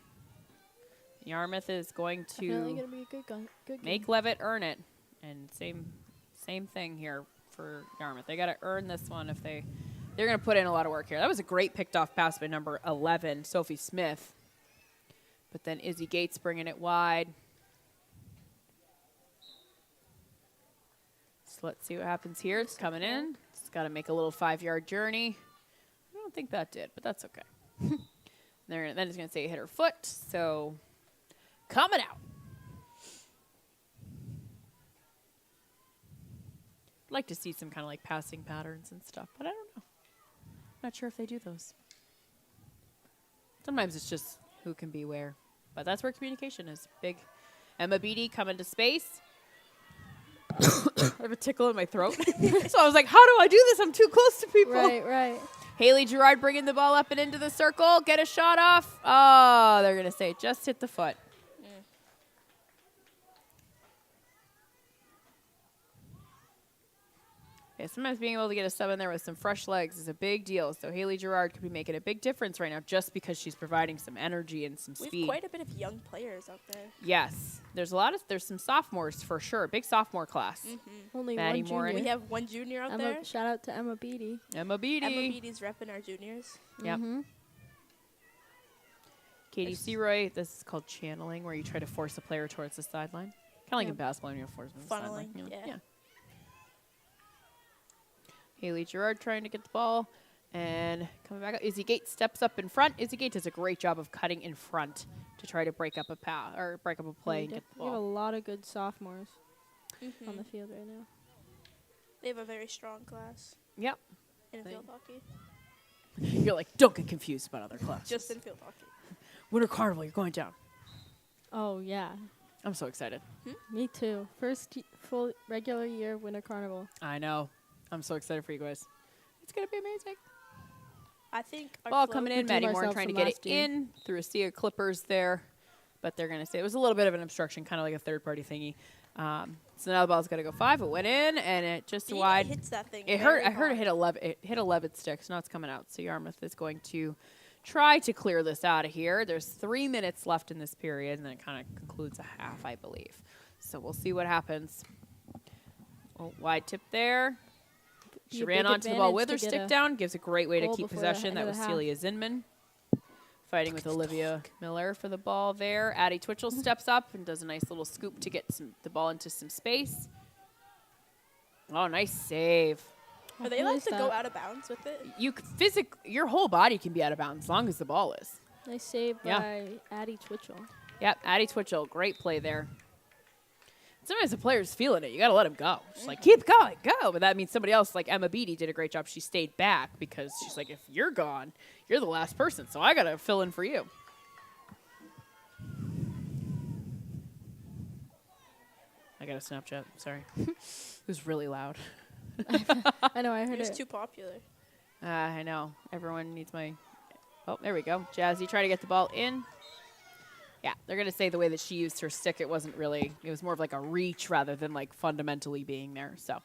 Speaker 2: Yarmouth is going
Speaker 3: Definitely
Speaker 2: to
Speaker 3: gonna be a good game.
Speaker 2: make Leavitt earn it. And same thing here for Yarmouth. They got to earn this one if they're going to put in a lot of work here. That was a great picked off pass by number 11, Sophie Smith. But then Izzy Gates bringing it wide. So let's see what happens here. It's coming in. It's got to make a little 5-yard journey. I don't think that did, but that's okay. Then it's going to say hit her foot. So coming out. I'd like to see some kind of like passing patterns and stuff, but I don't know. I'm not sure if they do those. Sometimes it's just who can be where. But that's where communication is big. Emma Beatty coming to space. I have a tickle in my throat. So I was like, how do I do this? I'm too close to people.
Speaker 3: Right.
Speaker 2: Haley Gerard bringing the ball up and into the circle. Get a shot off. Oh, they're going to say it just hit the foot. sometimes being able to get a sub in there with some fresh legs is a big deal. So Haley Gerard could be making a big difference right now just because she's providing some energy and some
Speaker 1: We have
Speaker 2: speed.
Speaker 1: quite a bit of young players out there.
Speaker 2: Yes. There's some sophomores for sure. Big sophomore class.
Speaker 3: Only
Speaker 2: Maddie
Speaker 3: one
Speaker 2: Moore
Speaker 3: junior.
Speaker 1: We have one junior out there.
Speaker 3: Shout out to Emma Beatty.
Speaker 2: Emma Beatty.
Speaker 1: Emma Beatty's repping our juniors.
Speaker 2: Yep.
Speaker 3: Mm-hmm.
Speaker 2: Katie Seroy, this is called channeling, where you try to force a player towards the sideline. Kind of like in basketball, when you force them to the sideline.
Speaker 1: Funneling, yeah.
Speaker 2: Haley Gerard trying to get the ball. And coming back up, Izzy Gates steps up in front. Izzy Gates does a great job of cutting in front to try to break up a break up a play and get the
Speaker 3: We have a
Speaker 2: ball.
Speaker 3: lot of good sophomores on the field right now.
Speaker 1: They have a very strong class
Speaker 2: Yep.
Speaker 1: in field hockey.
Speaker 2: You're like, don't get confused about other classes.
Speaker 1: Just in field hockey.
Speaker 2: Winter Carnival, you're going down.
Speaker 3: Oh, yeah.
Speaker 2: I'm so excited.
Speaker 3: Me too. First full regular year Winter Carnival.
Speaker 2: I know. I'm so excited for you guys. It's going to be amazing.
Speaker 1: I think our
Speaker 2: Ball
Speaker 1: float-
Speaker 2: coming in.
Speaker 3: redeem
Speaker 2: Maddie Moore
Speaker 3: ourselves
Speaker 2: trying to
Speaker 3: from
Speaker 2: get it
Speaker 3: last year.
Speaker 2: in through a sea of Clippers there. But they're going to say it was a little bit of an obstruction, kind of like a third-party thingy. So now the ball's got to go 5. It went in, and it just
Speaker 1: Beatty
Speaker 2: wide.
Speaker 1: hits that thing.
Speaker 2: It
Speaker 1: very
Speaker 2: hurt. I heard it
Speaker 1: hard.
Speaker 2: hit 11. It hit 11 sticks. Now it's coming out. So Yarmouth is going to try to clear this out of here. There's 3 minutes left in this period, and then it kind of concludes a half, I believe. So we'll see what happens. Oh, wide tip there. She
Speaker 3: Be a
Speaker 2: ran
Speaker 3: big
Speaker 2: onto the ball with her
Speaker 3: advantage to
Speaker 2: stick
Speaker 3: get a
Speaker 2: down. Gives a great way to
Speaker 3: goal
Speaker 2: keep
Speaker 3: before the
Speaker 2: possession.
Speaker 3: end
Speaker 2: That
Speaker 3: of
Speaker 2: was
Speaker 3: the half.
Speaker 2: Celia Zinman fighting with Olivia Miller for the ball there. Addie Twitchell steps up and does a nice little scoop to get the ball into some space. Oh, nice save.
Speaker 1: Are they
Speaker 3: Who
Speaker 1: allowed
Speaker 3: is
Speaker 1: to go
Speaker 3: that?
Speaker 1: out of bounds with it?
Speaker 2: Your whole body can be out of bounds as long as the ball is.
Speaker 3: Nice save
Speaker 2: Yeah.
Speaker 3: by Addie Twitchell.
Speaker 2: Yep, Addie Twitchell, great play there. Sometimes the player's feeling it. You got to let him go. Just like, keep going, go. But that means somebody else, like Emma Beatty, did a great job. She stayed back because she's like, if you're gone, you're the last person. So I got to fill in for you. I got a Snapchat. Sorry. It was really loud.
Speaker 3: I know, I heard
Speaker 1: It was
Speaker 3: it.
Speaker 1: too popular.
Speaker 2: I know. Everyone needs my... Oh, there we go. Jazzy trying to get the ball in. Yeah, they're going to say the way that she used her stick, it wasn't really... It was more of like a reach rather than like fundamentally being there. So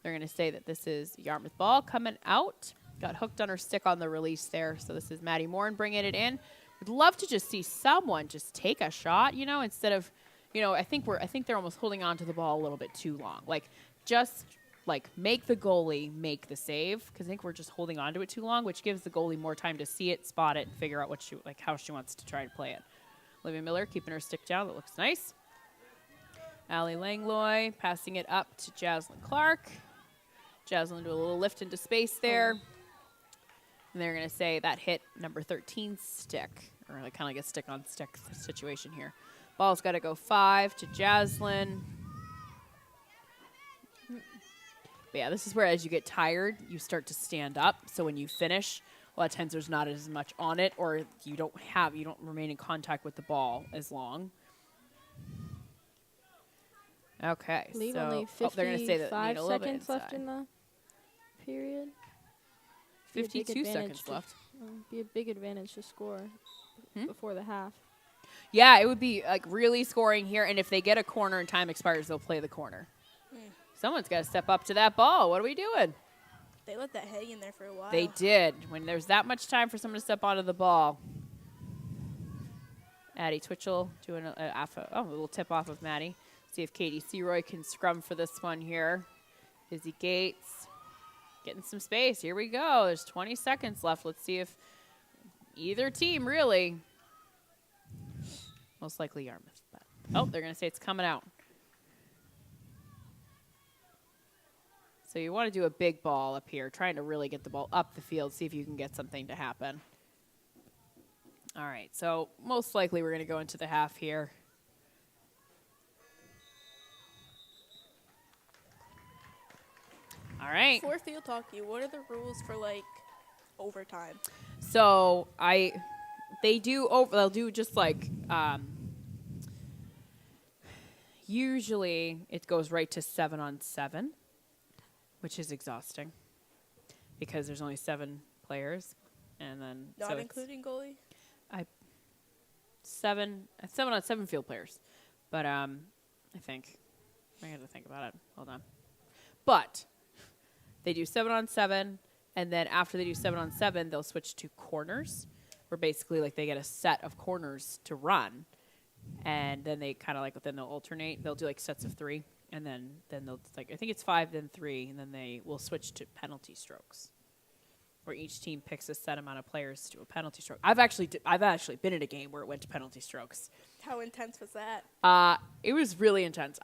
Speaker 2: they're going to say that this is Yarmouth ball coming out. Got hooked on her stick on the release there. So this is Maddie Moore bringing it in. Would love to just see someone just take a shot, you know, instead of... You know, I think they're almost holding on to the ball a little bit too long. Like, just... Like, make the goalie make the save, because I think we're just holding on to it too long, which gives the goalie more time to see it, spot it, and figure out how she wants to try to play it. Olivia Miller keeping her stick down. That looks nice. Allie Langlois passing it up to Jaslyn Clark. Jaslyn do a little lift into space there. And they're going to say that hit number 13's stick, or like kind of like a stick-on-stick situation here. Ball's got to go 5 to Jaslyn. But yeah, this is where as you get tired, you start to stand up. So when you finish, a lot of times there's not as much on it, or you don't remain in contact with the ball as long. Okay,
Speaker 3: Leave
Speaker 2: so
Speaker 3: only
Speaker 2: they're going to say that
Speaker 3: 55
Speaker 2: need a little bit
Speaker 3: seconds left
Speaker 2: inside.
Speaker 3: in the period. Be a big
Speaker 2: 52
Speaker 3: advantage
Speaker 2: seconds
Speaker 3: to-
Speaker 2: left.
Speaker 3: Be a big advantage to score before the half.
Speaker 2: Yeah, it would be like really scoring here, and if they get a corner and time expires, they'll play the corner. Someone's got to step up to that ball. What are we doing?
Speaker 1: They let that hang in there for a while.
Speaker 2: They did. When there's that much time for someone to step onto the ball. Addie Twitchell doing a little tip off of Maddie. See if Katie Seroy can scrum for this one here. Izzy Gates getting some space. Here we go. There's 20 seconds left. Let's see if either team really. Most likely Yarmouth. But, they're going to say it's coming out. So you want to do a big ball up here, trying to really get the ball up the field, see if you can get something to happen. All right, so most likely we're going to go into the half here. All right.
Speaker 1: For field hockey, what are the rules for like overtime?
Speaker 2: So they'll do just like usually it goes right to 7-on-7. Which is exhausting because there's only 7 players, and then
Speaker 1: Not including goalie?
Speaker 2: 7-on-7 field players. But I think I got to think about it. Hold on. But They do 7-on-7, and then after they do 7-on-7, they'll switch to corners, where basically like they get a set of corners to run, and then they kind of like then they'll alternate. They'll do like sets of 3, and then they'll like I think it's 5 then 3, and then they will switch to penalty strokes, where each team picks a set amount of players to do a penalty stroke. I've actually been in a game where it went to penalty strokes.
Speaker 1: How intense was that?
Speaker 2: It was really intense.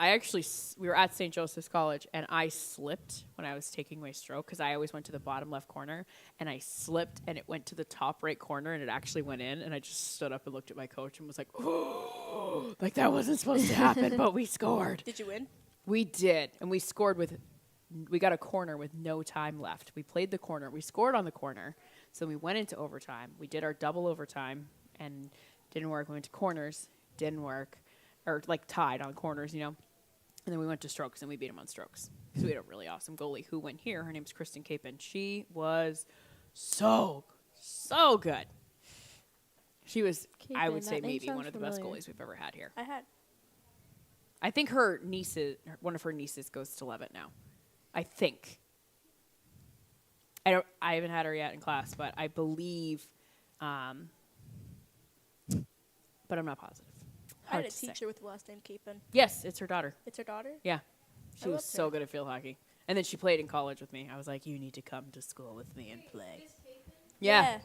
Speaker 2: We were at St. Joseph's College, and I slipped when I was taking my stroke because I always went to the bottom left corner, and I slipped, and it went to the top right corner, and it actually went in, and I just stood up and looked at my coach and was like, oh, like that wasn't supposed to happen, but we scored.
Speaker 1: Did you win?
Speaker 2: We did, and we scored we got a corner with no time left. We played the corner. We scored on the corner, so we went into overtime. We did our double overtime, and didn't work. We went to corners. Didn't work, or like tied on corners, And then we went to strokes, and we beat them on strokes. So we had a really awesome goalie who went here. Her name's Kristen Capon. She was so good. She was, I would say, maybe one of the best goalies we've ever had here. I think one of her nieces goes to Leavitt now. I think. I haven't had her yet in class, but I believe, but I'm not positive.
Speaker 1: I had a teacher with the last name Capon.
Speaker 2: Yes, it's her daughter.
Speaker 1: It's her daughter?
Speaker 2: Yeah. She was so
Speaker 1: her.
Speaker 2: good at field hockey. And then she played in college with me. I was like, you need to come to school with me and play. Yeah.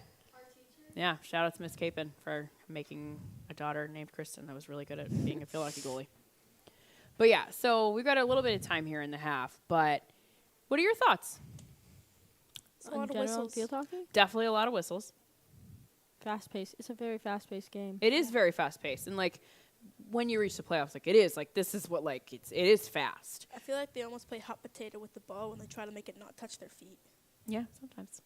Speaker 2: Yeah. Shout out to Miss Capon for making a daughter named Kristen that was really good at being a field hockey goalie. But yeah, so we've got a little bit of time here in the half. But what are your thoughts?
Speaker 1: A lot of whistles.
Speaker 3: Field hockey?
Speaker 2: Definitely a lot of whistles.
Speaker 3: Fast-paced. It's a very fast-paced game.
Speaker 2: It is very fast-paced. And, like, when you reach the playoffs, like, it is. Like, this is what, like, it is fast.
Speaker 1: I feel like they almost play hot potato with the ball when they try to make it not touch their feet.
Speaker 2: Yeah, sometimes.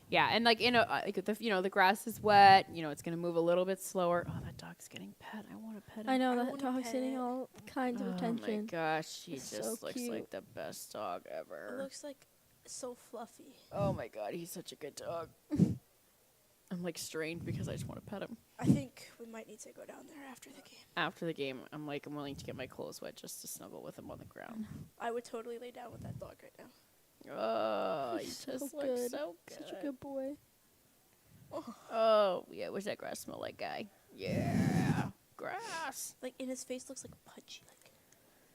Speaker 2: Yeah, and, like, the grass is wet. It's going to move a little bit slower. Oh, that dog's getting pet. I want to pet him.
Speaker 3: I know, that dog's getting all kinds of attention.
Speaker 2: Oh, my gosh. She
Speaker 3: It's
Speaker 2: just
Speaker 3: so
Speaker 2: looks
Speaker 3: cute.
Speaker 2: like the best dog ever.
Speaker 1: It looks like so fluffy.
Speaker 2: Oh, my God. He's such a good dog. I'm, like, strained because I just want to pet him.
Speaker 1: I think we might need to go down there after the game.
Speaker 2: After the game, I'm willing to get my clothes wet just to snuggle with him on the ground.
Speaker 1: I would totally lay down with that dog right now.
Speaker 2: Oh, he
Speaker 3: He's
Speaker 2: just
Speaker 3: so
Speaker 2: looks
Speaker 3: good.
Speaker 2: so good.
Speaker 3: Such a good boy.
Speaker 2: Oh, yeah. What's that grass smell like, guy? Yeah. Grass.
Speaker 1: Like, in his face looks like pudgy. Like.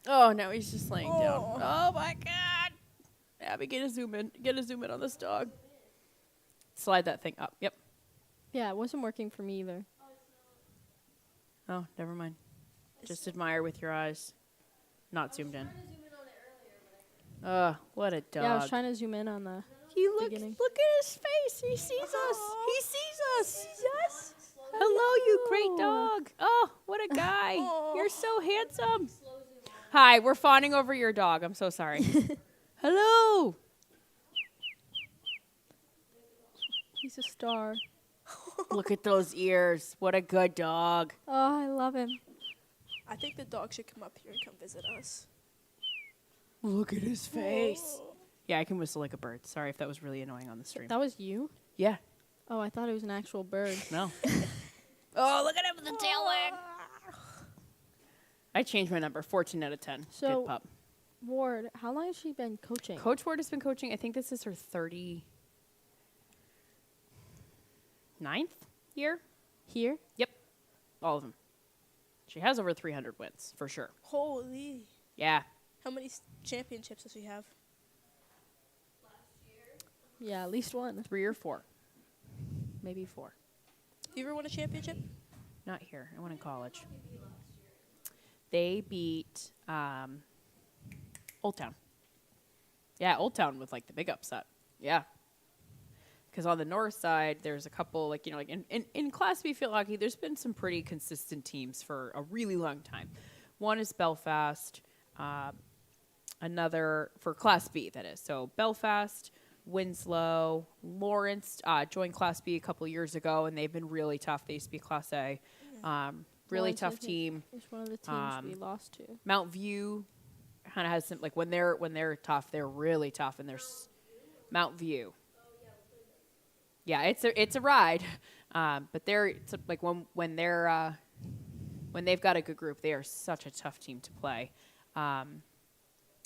Speaker 2: Oh, now he's just laying down.
Speaker 1: Oh.
Speaker 2: Oh, my God. Abby, get a zoom in. Get a zoom in on this dog. Slide that thing up. Yep.
Speaker 3: Yeah, it wasn't working for me either.
Speaker 2: Oh, never mind. Just admire with your eyes. Not zoomed in. What a dog.
Speaker 3: Yeah, I was trying to zoom in on the
Speaker 2: Look
Speaker 3: beginning.
Speaker 2: at his face. He sees us. He sees us. Yes. Hello, you great dog. Oh, what a guy. You're so handsome. Hi, we're fawning over your dog. I'm so sorry. Hello.
Speaker 3: He's a star.
Speaker 2: Look at those ears. What a good dog.
Speaker 3: Oh, I love him.
Speaker 1: I think the dog should come up here and come visit us.
Speaker 2: Look at his face. Yeah, I can whistle like a bird. Sorry if that was really annoying on the stream.
Speaker 3: That was you?
Speaker 2: Yeah.
Speaker 3: Oh, I thought it was an actual bird.
Speaker 2: No. Oh, look at him with the tail wag. I changed my number. 14 out of 10.
Speaker 3: So-
Speaker 2: Good pup.
Speaker 3: Ward, how long has she been coaching?
Speaker 2: Coach Ward has been coaching. I think this is her 39th year.
Speaker 3: Here?
Speaker 2: Yep. All of them. She has over 300 wins, for sure.
Speaker 1: Holy.
Speaker 2: Yeah.
Speaker 1: How many championships does she have?
Speaker 3: Yeah, at least one.
Speaker 2: 3 or 4. Maybe 4.
Speaker 1: You ever won a championship?
Speaker 2: Not here. I went in college. They beat Old Town. Yeah, Old Town with, like, the big upset. Yeah. Because on the north side, there's a couple, like, in Class B field hockey, there's been some pretty consistent teams for a really long time. One is Belfast. Another, for Class B, that is. So Belfast, Winslow, Lawrence joined Class B a couple years ago, and they've been really tough. They used to be Class A. Really
Speaker 3: Lawrence, I
Speaker 2: tough
Speaker 3: think,
Speaker 2: team.
Speaker 3: It's one of the teams we lost to.
Speaker 2: Mount View kind of has some, like, when they're tough, they're really tough, and there's Mount View. Yeah, it's a ride, but like when they've got a good group, they are such a tough team to play. And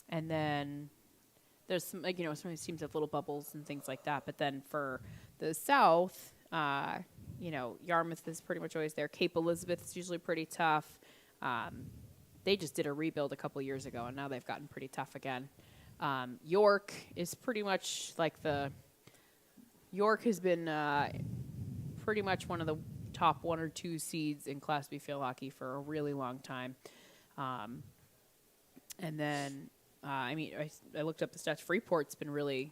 Speaker 2: then there's some, like, some of these teams have little bubbles and things like that. But then for the South, Yarmouth is pretty much always there. Cape Elizabeth is usually pretty tough. They just did a rebuild a couple years ago, and now they've gotten pretty tough again. York is pretty much York has been pretty much one of the top 1 or 2 seeds in Class B field hockey for a really long time. And then, I looked up the stats. Freeport's been really,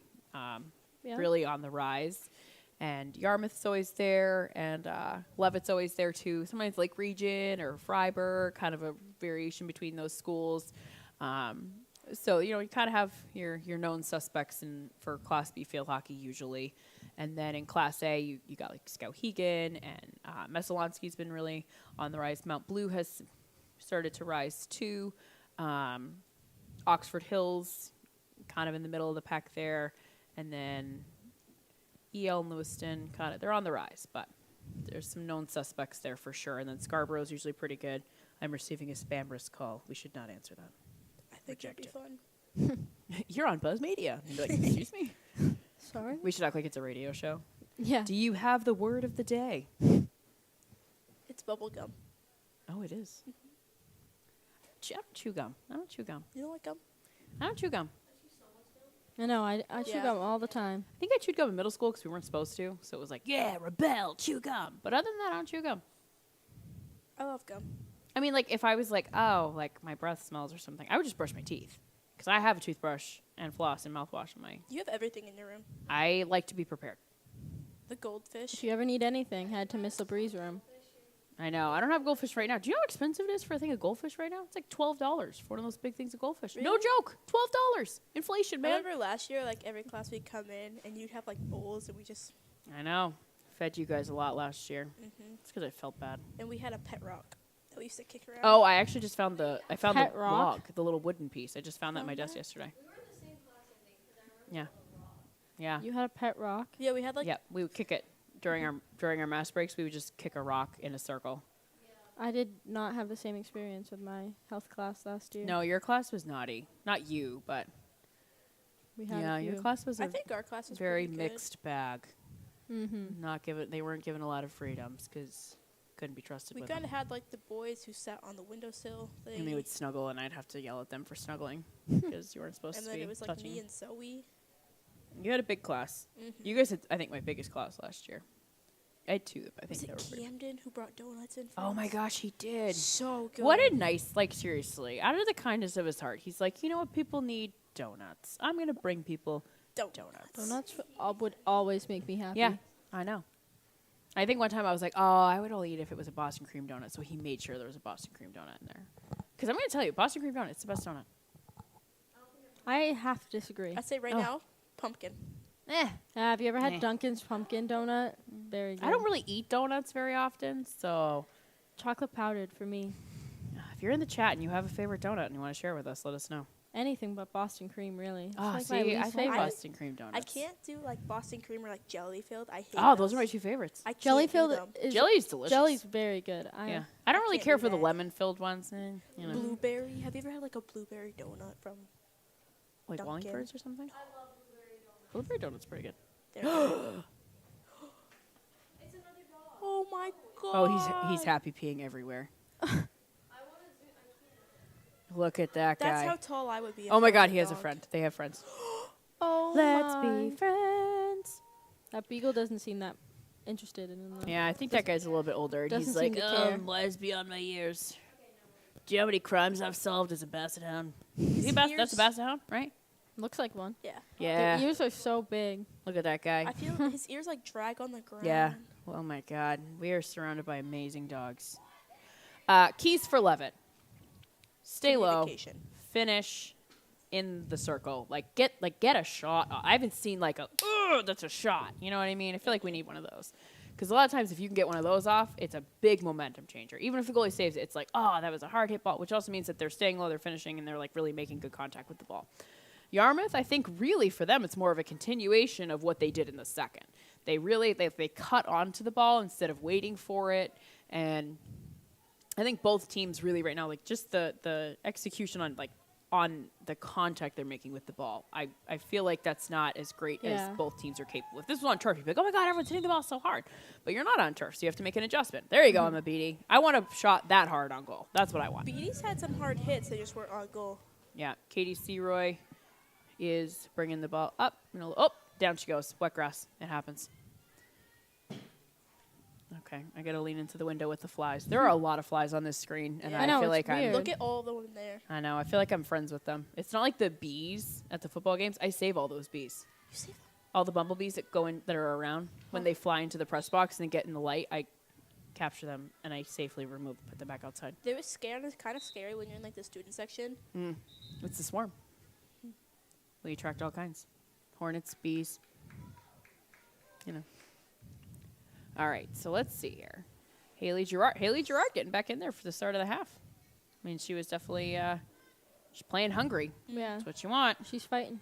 Speaker 2: really on the rise. And Yarmouth's always there, and Leavitt's always there too. Sometimes Lake Region or Freiburg, kind of a variation between those schools. So, you kind of have your known suspects for Class B field hockey usually. And then in Class A, you got like Skowhegan, and Messalonski's been really on the rise. Mount Blue has started to rise too. Oxford Hills, kind of in the middle of the pack there. And then EL and Lewiston, they're on the rise, but there's some known suspects there for sure. And then Scarborough's usually pretty good. I'm receiving a spam risk call. We should not answer that.
Speaker 1: I think that'd be fun.
Speaker 2: You're on Buzz Media. You'd be like, excuse me?
Speaker 3: Sorry?
Speaker 2: We should act like it's a radio show.
Speaker 3: Yeah.
Speaker 2: Do you have the word of the day?
Speaker 1: It's bubblegum.
Speaker 2: Oh, it is. I don't chew gum. I don't chew gum.
Speaker 1: You don't like gum?
Speaker 2: I don't chew gum.
Speaker 3: I know. I chew
Speaker 1: Yeah.
Speaker 3: gum all the time.
Speaker 2: I think I chewed gum in middle school because we weren't supposed to. So it was like, yeah, rebel, chew gum. But other than that, I don't chew gum.
Speaker 1: I love gum.
Speaker 2: I mean, like, if I was like, oh, like, my breath smells or something, I would just brush my teeth. Because I have a toothbrush and floss and mouthwash in my...
Speaker 1: You have everything in your room.
Speaker 2: I like to be prepared.
Speaker 1: The goldfish.
Speaker 3: If you ever need anything, head to Miss LaBrie's room.
Speaker 2: I know. I don't have goldfish right now. Do you know how expensive it is for a thing of goldfish right now? It's like $12 for one of those big things of goldfish. No
Speaker 1: Really?
Speaker 2: joke. $12. Inflation,
Speaker 1: I
Speaker 2: man.
Speaker 1: remember last year, like, every class we'd come in, and you'd have, like, bowls, and we just...
Speaker 2: I know. Fed you guys a lot last year.
Speaker 1: Mm-hmm.
Speaker 2: It's because I felt bad.
Speaker 1: And we had a pet rock that we used to kick around.
Speaker 2: Oh, I actually just found the
Speaker 3: Pet rock?
Speaker 2: log, the little wooden piece. I just found that in my
Speaker 1: Found
Speaker 2: desk
Speaker 1: that?
Speaker 2: yesterday. Yeah. Yeah.
Speaker 3: You had a pet rock?
Speaker 1: Yeah, we had, like...
Speaker 2: Yeah, we would kick it during our mass breaks. We would just kick a rock in a circle.
Speaker 3: I did not have the same experience with my health class last year.
Speaker 2: No, your class was naughty. Not you, but
Speaker 3: We had
Speaker 2: yeah,
Speaker 3: a few.
Speaker 2: your class was
Speaker 1: I
Speaker 2: a
Speaker 1: think our class was
Speaker 2: very
Speaker 1: pretty good.
Speaker 2: mixed bag.
Speaker 3: Mm-hmm.
Speaker 2: They weren't given a lot of freedoms because couldn't be trusted
Speaker 1: We
Speaker 2: with
Speaker 1: kind
Speaker 2: them.
Speaker 1: of had, like, the boys who sat on the windowsill thing.
Speaker 2: And they would snuggle, and I'd have to yell at them for snuggling because you weren't supposed
Speaker 1: And
Speaker 2: to
Speaker 1: then
Speaker 2: be
Speaker 1: it was, like,
Speaker 2: touching.
Speaker 1: me and Zoe.
Speaker 2: You had a big class.
Speaker 1: Mm-hmm.
Speaker 2: You guys had, I think, my biggest class last year. I had 2, but I think
Speaker 1: Was
Speaker 2: they
Speaker 1: it
Speaker 2: were pretty.
Speaker 1: Camden who brought donuts in for
Speaker 2: Oh my
Speaker 1: us?
Speaker 2: gosh, he did.
Speaker 1: So good.
Speaker 2: What a nice, like, seriously, out of the kindness of his heart, he's like, you know what, people need donuts. I'm going to bring people donuts.
Speaker 3: Donuts would always make me happy.
Speaker 2: Yeah, I know. I think one time I was like, oh, I would only eat if it was a Boston cream donut, so he made sure there was a Boston cream donut in there. Because I'm going to tell you, Boston cream donut, it's the best donut.
Speaker 3: I have to disagree.
Speaker 1: I say right
Speaker 2: Oh.
Speaker 1: now, pumpkin.
Speaker 3: Have you ever had
Speaker 2: Eh.
Speaker 3: Dunkin's pumpkin donut? Very good.
Speaker 2: I don't really eat donuts very often, so
Speaker 3: Chocolate powdered for me.
Speaker 2: if you're in the chat and you have a favorite donut and you want to share it with us, let us know.
Speaker 3: Anything but Boston cream, really. It's
Speaker 2: Oh,
Speaker 3: like my
Speaker 2: see, I
Speaker 3: least
Speaker 2: like
Speaker 3: favorite.
Speaker 2: Boston cream donuts.
Speaker 1: I can't do, like, Boston cream or, like, jelly filled. I hate
Speaker 2: Oh, those are my 2 favorites.
Speaker 1: I can't
Speaker 3: Jelly
Speaker 1: do
Speaker 3: filled
Speaker 1: them.
Speaker 3: is
Speaker 2: Jelly's delicious.
Speaker 3: Jelly's very good.
Speaker 2: Yeah. I don't really
Speaker 1: can't
Speaker 2: care
Speaker 1: do
Speaker 2: for the
Speaker 1: that.
Speaker 2: lemon-filled ones. You know,
Speaker 1: Blueberry. Have you ever had, like, a blueberry donut from
Speaker 2: like
Speaker 1: Dunkin'?
Speaker 2: Wallingford's or something? Blueberry donut's pretty good.
Speaker 1: there? Oh, my God.
Speaker 2: Oh, he's happy peeing everywhere. Look at that guy.
Speaker 1: That's how tall I would be. if
Speaker 2: Oh my
Speaker 1: I
Speaker 2: God,
Speaker 1: was
Speaker 2: he has a
Speaker 1: dog.
Speaker 2: friend. They have friends.
Speaker 3: Oh
Speaker 2: Let's
Speaker 3: my.
Speaker 2: be friends.
Speaker 3: That beagle doesn't seem that interested in them.
Speaker 2: Yeah, I think that guy's a little bit older. And
Speaker 3: Doesn't
Speaker 2: he's
Speaker 3: seem
Speaker 2: like,
Speaker 3: to
Speaker 2: oh,
Speaker 3: care.
Speaker 2: lies beyond my years. Do you know how many crimes I've solved as a basset hound? Is he that's a
Speaker 1: ears-
Speaker 2: basset hound, right?
Speaker 3: Looks like one.
Speaker 1: Yeah.
Speaker 2: Yeah.
Speaker 3: Their ears are so big.
Speaker 2: Look at that guy.
Speaker 1: I feel his ears, like, drag on the ground.
Speaker 2: Yeah. Oh my God, we are surrounded by amazing dogs. Keys for Leavitt. Stay low.
Speaker 1: Communication.
Speaker 2: Finish in the circle. Get a shot. I haven't seen like a that's a shot. You know what I mean? I feel like we need one of those. Because a lot of times if you can get one of those off, it's a big momentum changer. Even if the goalie saves it, it's like, oh, that was a hard hit ball, which also means that they're staying low, they're finishing, and they're like really making good contact with the ball. Yarmouth, I think really for them, it's more of a continuation of what they did in the second. They really, they cut onto the ball instead of waiting for it. And I think both teams really right now, like just the execution on like on the contact they're making with the ball. I feel like that's not as great as both teams are capable. If this was on turf, you'd be like, oh my God, everyone's hitting the ball so hard. But you're not on turf, so you have to make an adjustment. There you go, Emma Beatty. I want a shot that hard on goal. That's what I want.
Speaker 1: Beatty's had some hard hits. They just weren't on goal.
Speaker 2: Yeah, Katie Seroy is bringing the ball up. Oh, down she goes. Wet grass. It happens. Okay, I got to lean into the window with the flies. There are a lot of flies on this screen, and I feel like I'm...
Speaker 1: Look at all of them in there.
Speaker 2: I know. I feel like I'm friends with them. It's not like the bees at the football games. I save all those bees.
Speaker 1: You save them?
Speaker 2: All the bumblebees that go in, that are around. When they fly into the press box and they get in the light, I capture them, and I safely put them back outside.
Speaker 1: They were scared. It's kind of scary when you're in, like, the student section.
Speaker 2: It's a swarm. We attract all kinds. Hornets, bees. You know. All right, so let's see here. Haley Gerard getting back in there for the start of the half. I mean, she was definitely she's playing hungry.
Speaker 3: Yeah.
Speaker 2: That's what you want.
Speaker 3: She's fighting.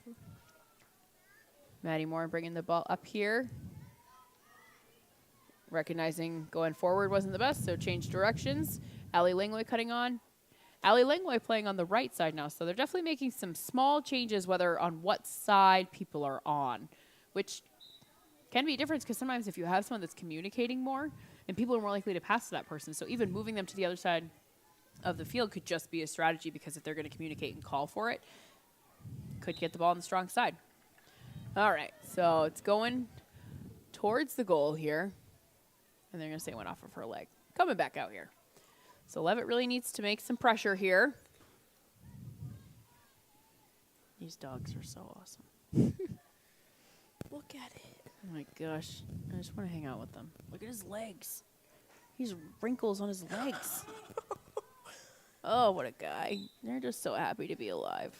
Speaker 2: Maddie Moore bringing the ball up here. Recognizing going forward wasn't the best, so changed directions. Allie Langlois cutting on. Allie Langlois playing on the right side now, so they're definitely making some small changes whether on what side people are on, which can be a difference because sometimes if you have someone that's communicating more, and people are more likely to pass to that person. So even moving them to the other side of the field could just be a strategy because if they're going to communicate and call for it, could get the ball on the strong side. All right, so it's going towards the goal here. And they're going to say it went off of her leg. Coming back out here. So Leavitt really needs to make some pressure here. These dogs are so awesome.
Speaker 1: Look at it.
Speaker 2: Oh my gosh. I just want to hang out with them. Look at his legs. He's wrinkles on his legs. Oh, what a guy. They're just so happy to be alive.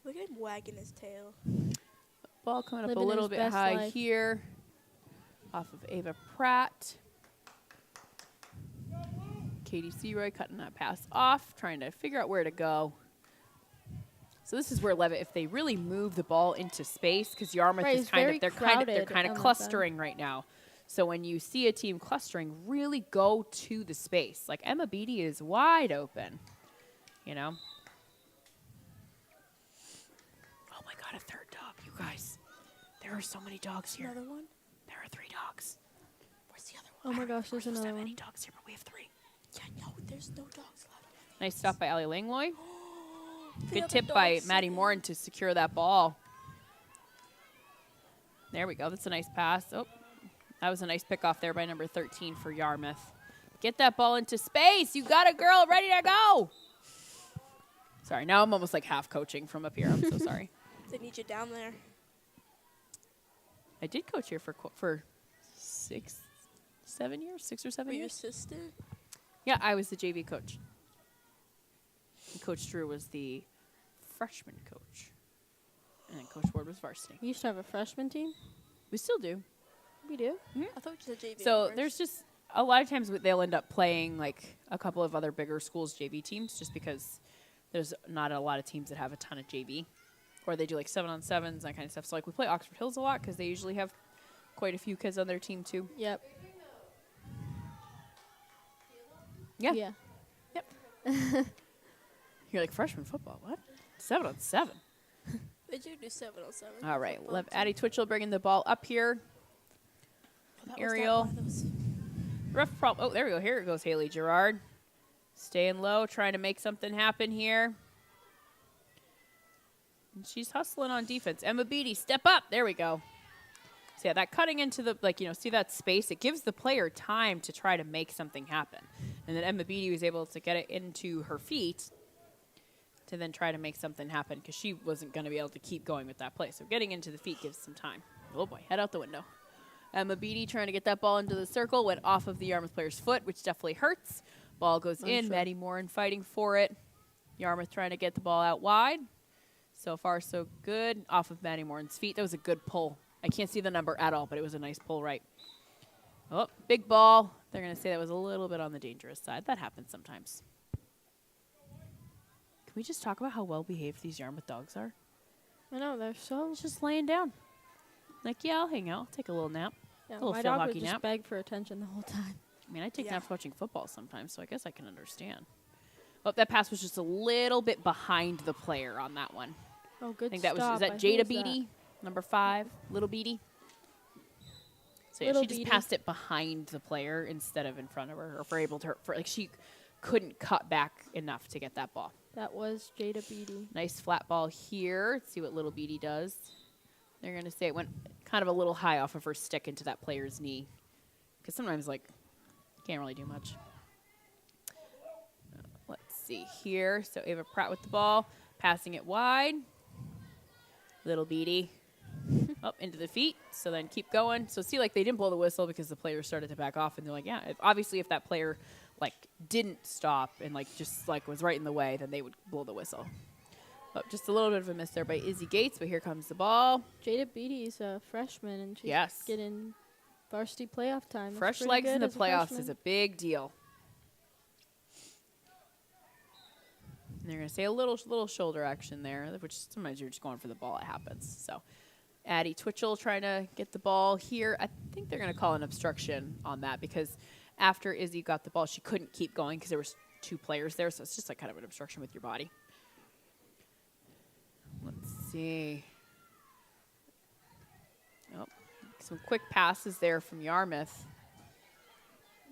Speaker 1: Look at him wagging his tail.
Speaker 2: Ball coming up
Speaker 3: Living
Speaker 2: a little
Speaker 3: his
Speaker 2: bit
Speaker 3: best
Speaker 2: high
Speaker 3: life.
Speaker 2: here. Off of Ava Pratt. Katie Seroy cutting that pass off, trying to figure out where to go. So this is where Leavitt, if they really move the ball into space, because Yarmouth is they're kind of clustering right now. So when you see a team clustering, really go to the space. Like Emma Beatty is wide open, you know. Oh my God, a third dog, you guys. There are so many dogs here.
Speaker 1: Another one?
Speaker 2: There are 3 dogs.
Speaker 1: Where's the other one?
Speaker 3: Oh my gosh, there's
Speaker 2: We're supposed to
Speaker 3: another
Speaker 2: have
Speaker 3: one.
Speaker 2: many dogs here, but we have 3.
Speaker 1: Yeah, no, there's no dogs allowed.
Speaker 2: Nice stop by Allie Langlois.
Speaker 1: The
Speaker 2: Good
Speaker 1: other
Speaker 2: tip by
Speaker 1: dog's
Speaker 2: Maddie
Speaker 1: sitting.
Speaker 2: Morin to secure that ball. There we go. That's a nice pass. Oh, that was a nice pick off there by number 13 for Yarmouth. Get that ball into space. You got a girl ready to go. Sorry, now I'm almost like half coaching from up here. I'm so sorry.
Speaker 1: They need you down there.
Speaker 2: I did coach here for 6 or 7
Speaker 1: Were you
Speaker 2: years.
Speaker 1: assistant?
Speaker 2: Yeah, I was the JV coach. And Coach Drew was the freshman coach. And then Coach Ward was varsity.
Speaker 3: We used to have a freshman team.
Speaker 2: We still do.
Speaker 3: We do.
Speaker 1: I thought you said JV.
Speaker 2: So there's just a lot of times they'll end up playing like a couple of other bigger schools' JV teams just because there's not a lot of teams that have a ton of JV. Or they do like 7-on-7s, that kind of stuff. So like we play Oxford Hills a lot because they usually have quite a few kids on their team too.
Speaker 3: Yep.
Speaker 2: Yeah.
Speaker 3: Yeah.
Speaker 2: You're like, freshman football, what? 7-on-7.
Speaker 1: They do 7-on-7.
Speaker 2: All right,
Speaker 1: football, too.
Speaker 2: Addie Twitchell bringing the ball up here.
Speaker 1: That was that
Speaker 2: Ariel.
Speaker 1: one that was-
Speaker 2: Rough problem. Oh, there we go. Here goes Haley Gerard. Staying low, trying to make something happen here. And she's hustling on defense. Emma Beatty, step up. There we go. So yeah, that cutting into the, see that space? It gives the player time to try to make something happen. And then Emma Beatty was able to get it into her feet to then try to make something happen because she wasn't going to be able to keep going with that play. So getting into the feet gives some time. Oh boy, head out the window. Emma Beatty trying to get that ball into the circle, went off of the Yarmouth player's foot, which definitely hurts. Ball goes in,
Speaker 3: Sure.
Speaker 2: Maddie Morin fighting for it. Yarmouth trying to get the ball out wide. So far, so good. Off of Maddie Morin's feet. That was a good pull. I can't see the number at all, but it was a nice pull right. Oh, big ball. They're going to say that was a little bit on the dangerous side. That happens sometimes. Can we just talk about how well-behaved these Yarmouth dogs are?
Speaker 3: I know, they're so...
Speaker 2: Just laying down. Like, yeah, I'll hang out. I'll take a little nap.
Speaker 3: Yeah,
Speaker 2: little
Speaker 3: my
Speaker 2: field
Speaker 3: dog would
Speaker 2: hockey
Speaker 3: just
Speaker 2: nap.
Speaker 3: beg for attention the whole time.
Speaker 2: I mean, I take
Speaker 1: Yeah.
Speaker 2: naps watching football sometimes, so I guess I can understand. Oh, that pass was just a little bit behind the player on that one.
Speaker 3: Oh, good
Speaker 2: I think that was,
Speaker 3: stop.
Speaker 2: is that
Speaker 3: Who
Speaker 2: Jada
Speaker 3: was
Speaker 2: Beatty, number 5, Little Beatty? So yeah,
Speaker 3: Little
Speaker 2: she just
Speaker 3: Beatty.
Speaker 2: passed it behind the player instead of in front of her, or like she couldn't cut back enough to get that ball.
Speaker 3: That was Jada Beatty.
Speaker 2: Nice flat ball here. Let's see what Little Beatty does. They're going to say it went kind of a little high off of her stick into that player's knee. Because sometimes, like, you can't really do much. Let's see here. So Ava Pratt with the ball, passing it wide. Little Beatty up into the feet. So then keep going. So see, like, they didn't blow the whistle because the player started to back off. And they're like, yeah, obviously if that player, like, didn't stop and, like, just, like, was right in the way, then they would blow the whistle. But just a little bit of a miss there by Izzy Gates, but here comes the ball.
Speaker 3: Jada Beatty's a freshman, and she's
Speaker 2: Yes.
Speaker 3: getting varsity playoff time. That's
Speaker 2: Fresh
Speaker 3: pretty
Speaker 2: legs
Speaker 3: good
Speaker 2: in the
Speaker 3: as a
Speaker 2: playoffs
Speaker 3: freshman.
Speaker 2: is a big deal. And they're going to say a little shoulder action there, which sometimes you're just going for the ball. It happens. So Addie Twitchell trying to get the ball here. I think they're going to call an obstruction on that because after Izzy got the ball, she couldn't keep going because there was 2 players there. So it's just like kind of an obstruction with your body. Let's see. Oh, some quick passes there from Yarmouth.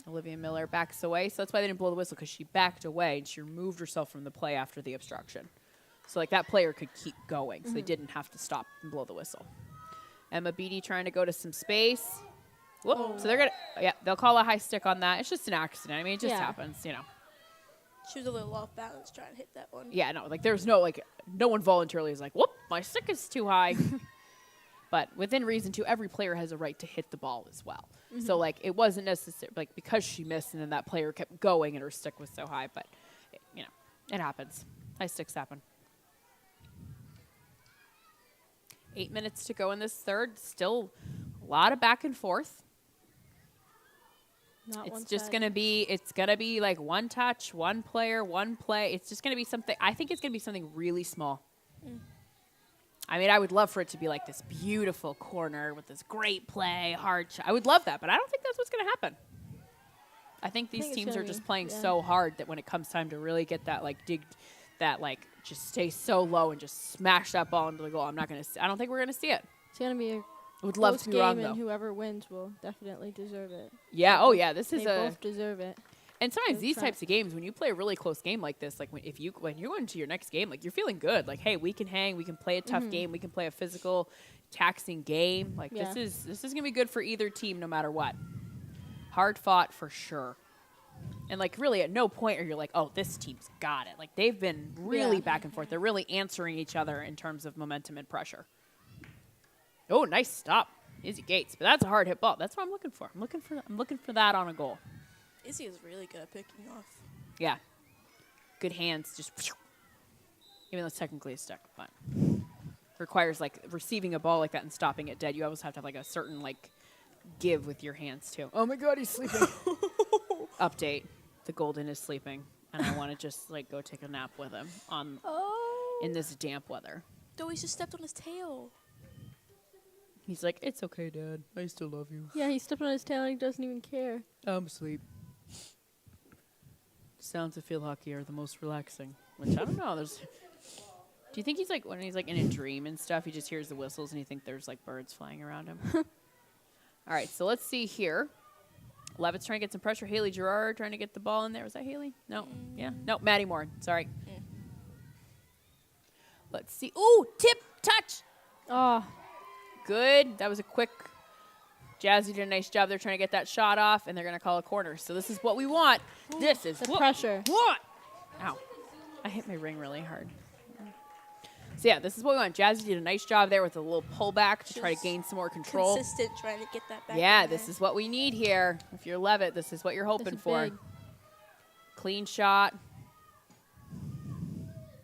Speaker 2: Olivia Miller backs away, so that's why they didn't blow the whistle, because she backed away and she removed herself from the play after the obstruction. So, like, that player could keep going, so they didn't have to stop and blow the whistle. Emma Beatty trying to go to some space. Whoop.
Speaker 3: Oh.
Speaker 2: So they're going to, yeah, they'll call a high stick on that. It's just an accident. I mean, it just happens, you know.
Speaker 1: She was a little off balance trying to hit that one.
Speaker 2: Yeah, no, like, there's no, like, no one voluntarily is like, whoop, my stick is too high. But within reason, too, every player has a right to hit the ball as well. So, like, it wasn't necessary, like, because she missed and then that player kept going and her stick was so high. But, you know, it happens. High sticks happen. 8 minutes to go in this third. Still a lot of back and forth.
Speaker 3: Not
Speaker 2: It's
Speaker 3: one
Speaker 2: just
Speaker 3: side.
Speaker 2: going to be, it's going to be like one touch, one player, one play. It's just going to be something, I think it's going to be something really small. I mean, I would love for it to be like this beautiful corner with this great play, hard shot. I would love that, but I don't think that's what's going to happen. I think these
Speaker 3: think it's
Speaker 2: teams
Speaker 3: gonna
Speaker 2: are just
Speaker 3: be-
Speaker 2: playing
Speaker 3: yeah.
Speaker 2: so hard that when it comes time to really get that, like, that, like, just stay so low and just smash that ball into the goal, I don't think we're going to see it.
Speaker 3: It's going to be a
Speaker 2: I would love
Speaker 3: close
Speaker 2: to be
Speaker 3: game,
Speaker 2: wrong,
Speaker 3: and
Speaker 2: though.
Speaker 3: whoever wins will definitely deserve it.
Speaker 2: Yeah, oh, yeah, this
Speaker 3: They
Speaker 2: is
Speaker 3: both deserve it.
Speaker 2: And sometimes
Speaker 3: Those
Speaker 2: these
Speaker 3: try-
Speaker 2: types of games, when you play a really close game like this, like when you go into your next game, like you're feeling good. Like, hey, we can hang, we can play a tough game, we can play a physical, taxing game. Like
Speaker 3: Yeah.
Speaker 2: this is gonna be good for either team, no matter what. Hard fought for sure. And like really, at no point are you like, oh, this team's got it. Like they've been really
Speaker 3: Yeah.
Speaker 2: back and forth. They're really answering each other in terms of momentum and pressure. Oh, nice stop, Izzy Gates. But that's a hard hit ball. That's what I'm looking for. I'm looking for that on a goal.
Speaker 1: Izzy is really good at picking off.
Speaker 2: Yeah. Good hands, just even though it's technically a stick, but requires like receiving a ball like that and stopping it dead. You always have to have like a certain like give with your hands too. Oh my god, he's sleeping. Update. The Golden is sleeping and I want to just like go take a nap with him in this damp weather.
Speaker 1: No, he just stepped on his tail.
Speaker 2: He's like, "It's okay, Dad. I still love you.
Speaker 3: Yeah, he stepped on his tail and he doesn't even care.
Speaker 2: I'm asleep." Sounds of field hockey are the most relaxing. Which I don't know. Do you think he's like when he's like in a dream and stuff, he just hears the whistles and you think there's like birds flying around him? All right, so let's see here. Leavitt's trying to get some pressure. Haley Gerard trying to get the ball in there. Was that Haley? No. Yeah. No, Maddie Moore. Sorry. Let's see. Ooh, tip, touch.
Speaker 3: Oh,
Speaker 2: Good. That was a quick. Jazzy did a nice job. They're trying to get that shot off, and they're going to call a corner. So this is what we want. This is
Speaker 3: the
Speaker 2: what
Speaker 3: pressure.
Speaker 2: What? Ow. I hit my ring really hard. So, yeah, this is what we want. Jazzy did a nice job there with a little pullback to try to gain some more control.
Speaker 1: Consistent trying to get that back.
Speaker 2: Yeah,
Speaker 1: in
Speaker 2: this
Speaker 1: there.
Speaker 2: is what we need here. If you're Leavitt, this is what you're hoping
Speaker 3: This is
Speaker 2: for.
Speaker 3: big.
Speaker 2: Clean shot.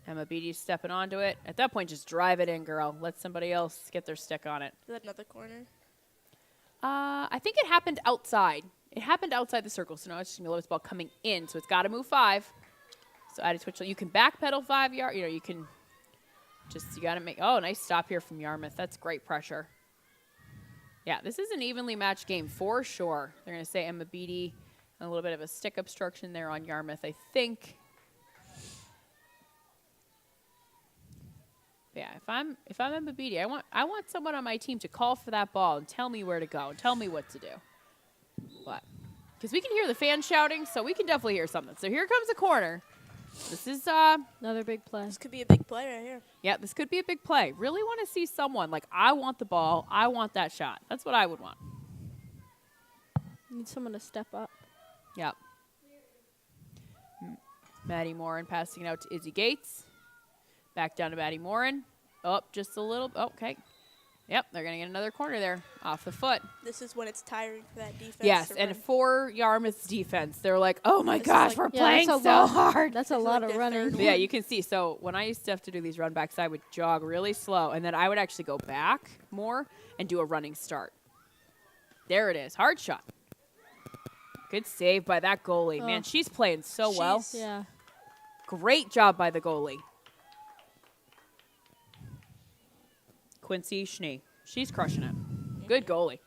Speaker 2: Emma Beatty's stepping onto it. At that point, just drive it in, girl. Let somebody else get their stick on it.
Speaker 1: Is that another corner?
Speaker 2: I think it happened outside. It happened outside the circle, so now it's just going to be Leavitt's ball coming in, so it's got to move 5. So Addie Twitchell, you can backpedal 5 yards. You know, you can just, you got to make, oh, nice stop here from Yarmouth. That's great pressure. Yeah, this is an evenly matched game for sure. They're going to say Emma Beatty, a little bit of a stick obstruction there on Yarmouth, I think. Yeah, if I'm Emma Beatty, I want someone on my team to call for that ball and tell me where to go and tell me what to do. But because we can hear the fans shouting, so we can definitely hear something. So here comes a corner. This is
Speaker 3: another big play.
Speaker 1: This could be a big play right here.
Speaker 2: yeah, this could be a big play. Really want to see someone like I want the ball. I want that shot. That's what I would want.
Speaker 3: Need someone to step up.
Speaker 2: Yep. Maddie Morin passing it out to Izzy Gates. Back down to Maddie Morin. Up just a little. Okay. Yep, they're going to get another corner there off the foot.
Speaker 1: This is when it's tiring for that defense.
Speaker 2: Yes,
Speaker 1: to
Speaker 2: and
Speaker 1: run.
Speaker 2: for Yarmouth's defense, they're like, oh my
Speaker 1: This is
Speaker 2: gosh,
Speaker 1: like-
Speaker 2: we're
Speaker 3: Yeah,
Speaker 2: playing
Speaker 3: that's a
Speaker 2: so
Speaker 3: lot.
Speaker 2: hard.
Speaker 3: That's a
Speaker 1: This is
Speaker 3: lot
Speaker 1: like
Speaker 3: of
Speaker 1: their
Speaker 3: running.
Speaker 1: third
Speaker 2: But yeah, you can see. So when I used to have to do these run backs, I would jog really slow, and then I would actually go back more and do a running start. There it is. Hard shot. Good save by that goalie.
Speaker 3: Oh.
Speaker 2: Man, she's playing so well.
Speaker 1: She's-
Speaker 3: Yeah.
Speaker 2: Great job by the goalie. Quincy Schnee. She's crushing it. Good goalie.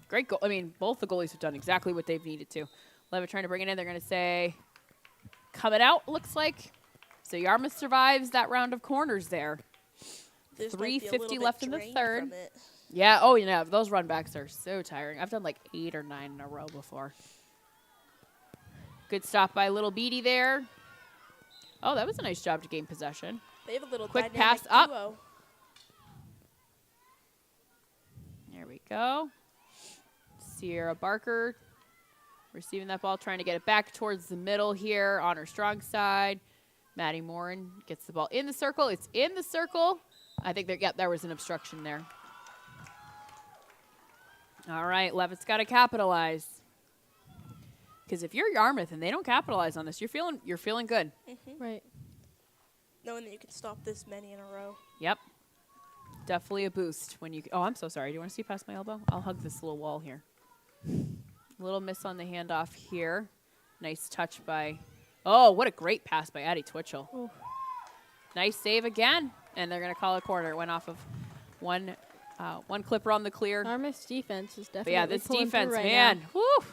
Speaker 2: Great goal. I mean, both the goalies have done exactly what they've needed to. Leavitt trying to bring it in. They're going to say, coming out, looks like. So Yarmouth survives that round of corners there.
Speaker 1: This might be a
Speaker 2: 3:50
Speaker 1: little bit
Speaker 2: left in the
Speaker 1: drained
Speaker 2: third.
Speaker 1: from it.
Speaker 2: Yeah, oh, yeah, those run backs are so tiring. I've done like 8 or 9 in a row before. Good stop by Little Beatty there. Oh, that was a nice job to gain possession.
Speaker 1: They have a little
Speaker 2: Quick
Speaker 1: dynamic
Speaker 2: pass up.
Speaker 1: duo.
Speaker 2: There we go. Sierra Barker receiving that ball, trying to get it back towards the middle here on her strong side. Maddie Morin gets the ball in the circle. It's in the circle. I think there was an obstruction there. All right, Leavitt's got to capitalize. Because if you're Yarmouth and they don't capitalize on this, you're feeling good.
Speaker 3: Right.
Speaker 1: Knowing that you can stop this many in a row.
Speaker 2: Yep. Definitely a boost when you. Oh, I'm so sorry. Do you want to see past my elbow? I'll hug this little wall here. Little miss on the handoff here. Nice touch by. Oh, what a great pass by Addie Twitchell.
Speaker 3: Ooh.
Speaker 2: Nice save again, and they're gonna call a corner. It went off of one clipper on the clear.
Speaker 3: Yarmouth's defense is
Speaker 2: But
Speaker 3: definitely
Speaker 2: yeah, this
Speaker 3: pulling through
Speaker 2: defense,
Speaker 3: right
Speaker 2: man,
Speaker 3: now.
Speaker 2: whoo,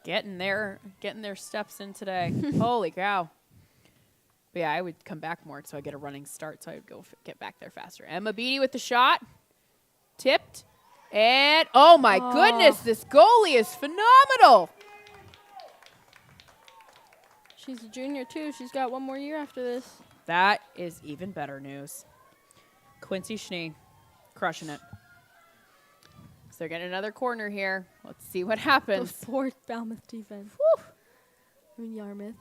Speaker 2: getting their steps in today. Holy cow! But yeah, I would come back more so I get a running start, so I would go get back there faster. Emma Beatty with the shot, tipped, and oh my goodness, this goalie is phenomenal.
Speaker 3: She's a junior too. She's got one more year after this.
Speaker 2: That is even better news. Quincy Schnee, crushing it. So they're getting another corner here. Let's see what
Speaker 3: The
Speaker 2: happens.
Speaker 3: fourth Falmouth defense. I mean Yarmouth.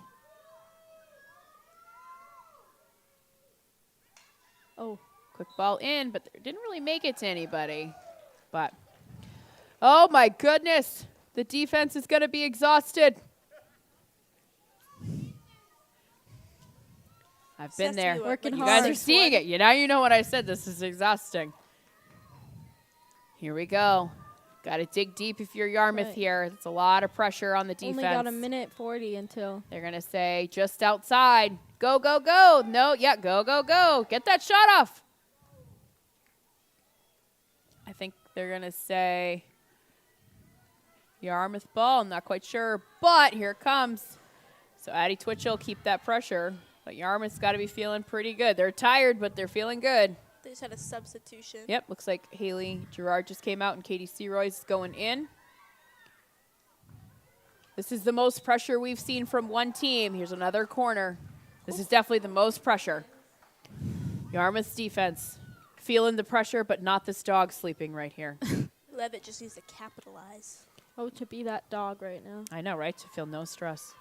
Speaker 3: Oh,
Speaker 2: Quick ball in, but they didn't really make it to anybody. But, oh my goodness, the defense is going to be exhausted. I've been
Speaker 1: Has to
Speaker 2: there.
Speaker 1: be what,
Speaker 3: Working
Speaker 2: You
Speaker 1: like
Speaker 2: guys
Speaker 3: hard.
Speaker 2: are seeing it. Now you know what I said. This is exhausting. Here we go. Got to dig deep if you're Yarmouth
Speaker 3: Right.
Speaker 2: here. It's a lot of pressure on the defense.
Speaker 3: only got a minute 40 until.
Speaker 2: They're going to say just outside. Go, go, go. No, yeah, go, go, go. Get that shot off. I think they're going to say Yarmouth ball. I'm not quite sure, but here it comes. So Addie Twitchell, keep that pressure. But Yarmouth's got to be feeling pretty good. They're tired, but they're feeling good.
Speaker 1: They just had a substitution.
Speaker 2: Yep, looks like Haley Gerard just came out and Katie Searoy's going in. This is the most pressure we've seen from one team. Here's another corner. This is definitely the most pressure. Yarmouth's defense feeling the pressure, but not this dog sleeping right here.
Speaker 1: Leavitt just needs to capitalize.
Speaker 3: Oh, to be that dog right now.
Speaker 2: I know, right? To feel no stress.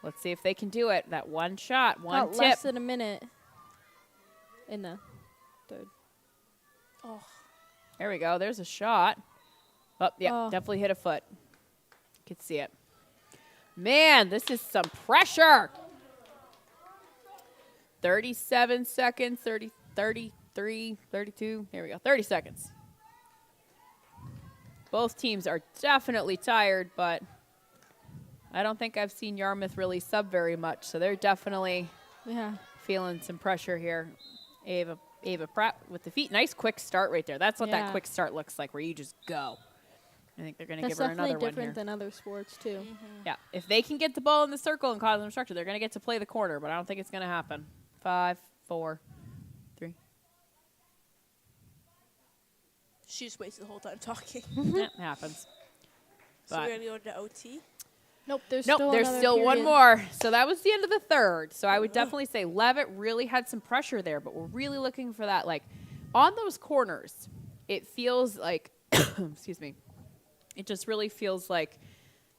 Speaker 2: Let's see if they can do it. That one shot, one
Speaker 3: Got
Speaker 2: tip.
Speaker 3: less than a minute in the third.
Speaker 1: Oh,
Speaker 2: There we go. There's a shot. Oh, yeah,
Speaker 3: Oh.
Speaker 2: definitely hit a foot. You can see it. Man, this is some pressure. 37 seconds, 30, 33, 32. Here we go. 30 seconds. Both teams are definitely tired, but I don't think I've seen Yarmouth really sub very much, so they're definitely
Speaker 3: Yeah.
Speaker 2: feeling some pressure here. Ava Pratt with the feet. Nice quick start right there. That's what that
Speaker 3: Yeah.
Speaker 2: quick start looks like, where you just go. I think they're going to
Speaker 3: That's
Speaker 2: give her
Speaker 3: definitely
Speaker 2: another one here.
Speaker 3: different than other sports too.
Speaker 2: Yeah, if they can get the ball in the circle and cause an obstruction, they're going to get to play the corner, but I don't think it's going to happen. 5, 4, 3.
Speaker 1: She just wasted the whole time talking.
Speaker 2: That happens.
Speaker 1: So
Speaker 2: But
Speaker 1: we're gonna go to OT.
Speaker 3: Nope, there's
Speaker 2: nope,
Speaker 3: still
Speaker 2: there's
Speaker 3: another
Speaker 2: still one
Speaker 3: period.
Speaker 2: more. So that was the end of the third. So I would definitely say Leavitt really had some pressure there, but we're really looking for that. Like, on those corners, it feels like, excuse me, it just really feels like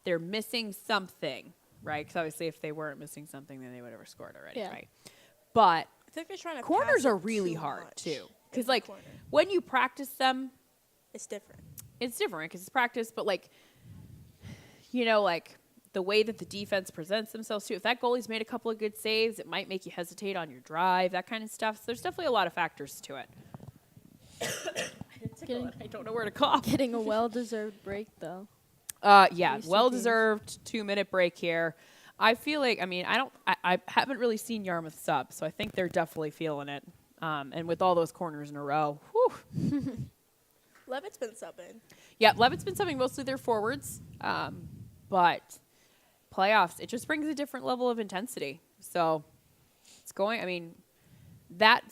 Speaker 2: they're missing something, right? Because obviously if they weren't missing something, then they would have scored already,
Speaker 3: Yeah.
Speaker 2: right? But
Speaker 1: I think they're trying to
Speaker 2: corners
Speaker 1: pass
Speaker 2: are
Speaker 1: it
Speaker 2: really
Speaker 1: too
Speaker 2: hard,
Speaker 1: much
Speaker 2: too.
Speaker 1: in
Speaker 2: Because,
Speaker 1: the
Speaker 2: like,
Speaker 1: corner.
Speaker 2: when you practice them,
Speaker 1: It's different.
Speaker 2: it's different because it's practice, but, like, you know, like, the way that the defense presents themselves, too. If that goalie's made a couple of good saves, it might make you hesitate on your drive, that kind of stuff. So there's definitely a lot of factors to it. I don't know where to cough.
Speaker 3: Getting a well-deserved break though.
Speaker 2: Yeah,
Speaker 3: These two
Speaker 2: well-deserved 2-minute break here. I feel like, I mean, I haven't really seen Yarmouth sub, so I think they're definitely feeling it. And with all those corners in a row, whew.
Speaker 1: Leavitt's been subbing.
Speaker 2: Yeah, Leavitt's been subbing mostly their forwards, but playoffs, it just brings a different level of intensity. So it's going, I mean, that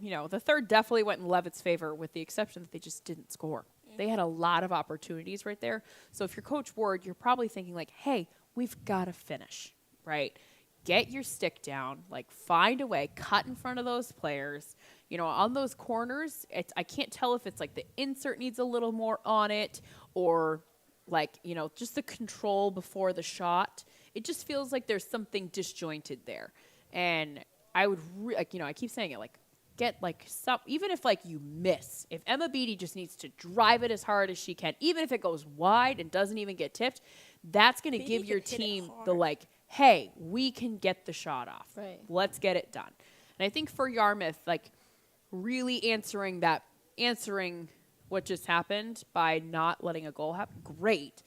Speaker 2: you know, the third definitely went in Leavitt's favor with the exception that they just didn't score. They had a lot of opportunities right there. So if you're Coach Ward, you're probably thinking like, hey, we've got to finish, right? Get your stick down, like find a way, cut in front of those players. You know, on those corners, I can't tell if it's like the insert needs a little more on it or like, you know, just the control before the shot. It just feels like there's something disjointed there. And I would, like, you know, I keep saying it, like, get like some, even if like you miss, if Emma Beattie just needs to drive it as hard as she can, even if it goes wide and doesn't even get tipped, that's going to
Speaker 1: Beattie
Speaker 2: give
Speaker 1: can
Speaker 2: your
Speaker 1: hit it
Speaker 2: team the
Speaker 1: hard.
Speaker 2: like, hey, we can get the shot off.
Speaker 3: Right.
Speaker 2: Let's get it done. And I think for Yarmouth, like really answering what just happened by not letting a goal happen, great.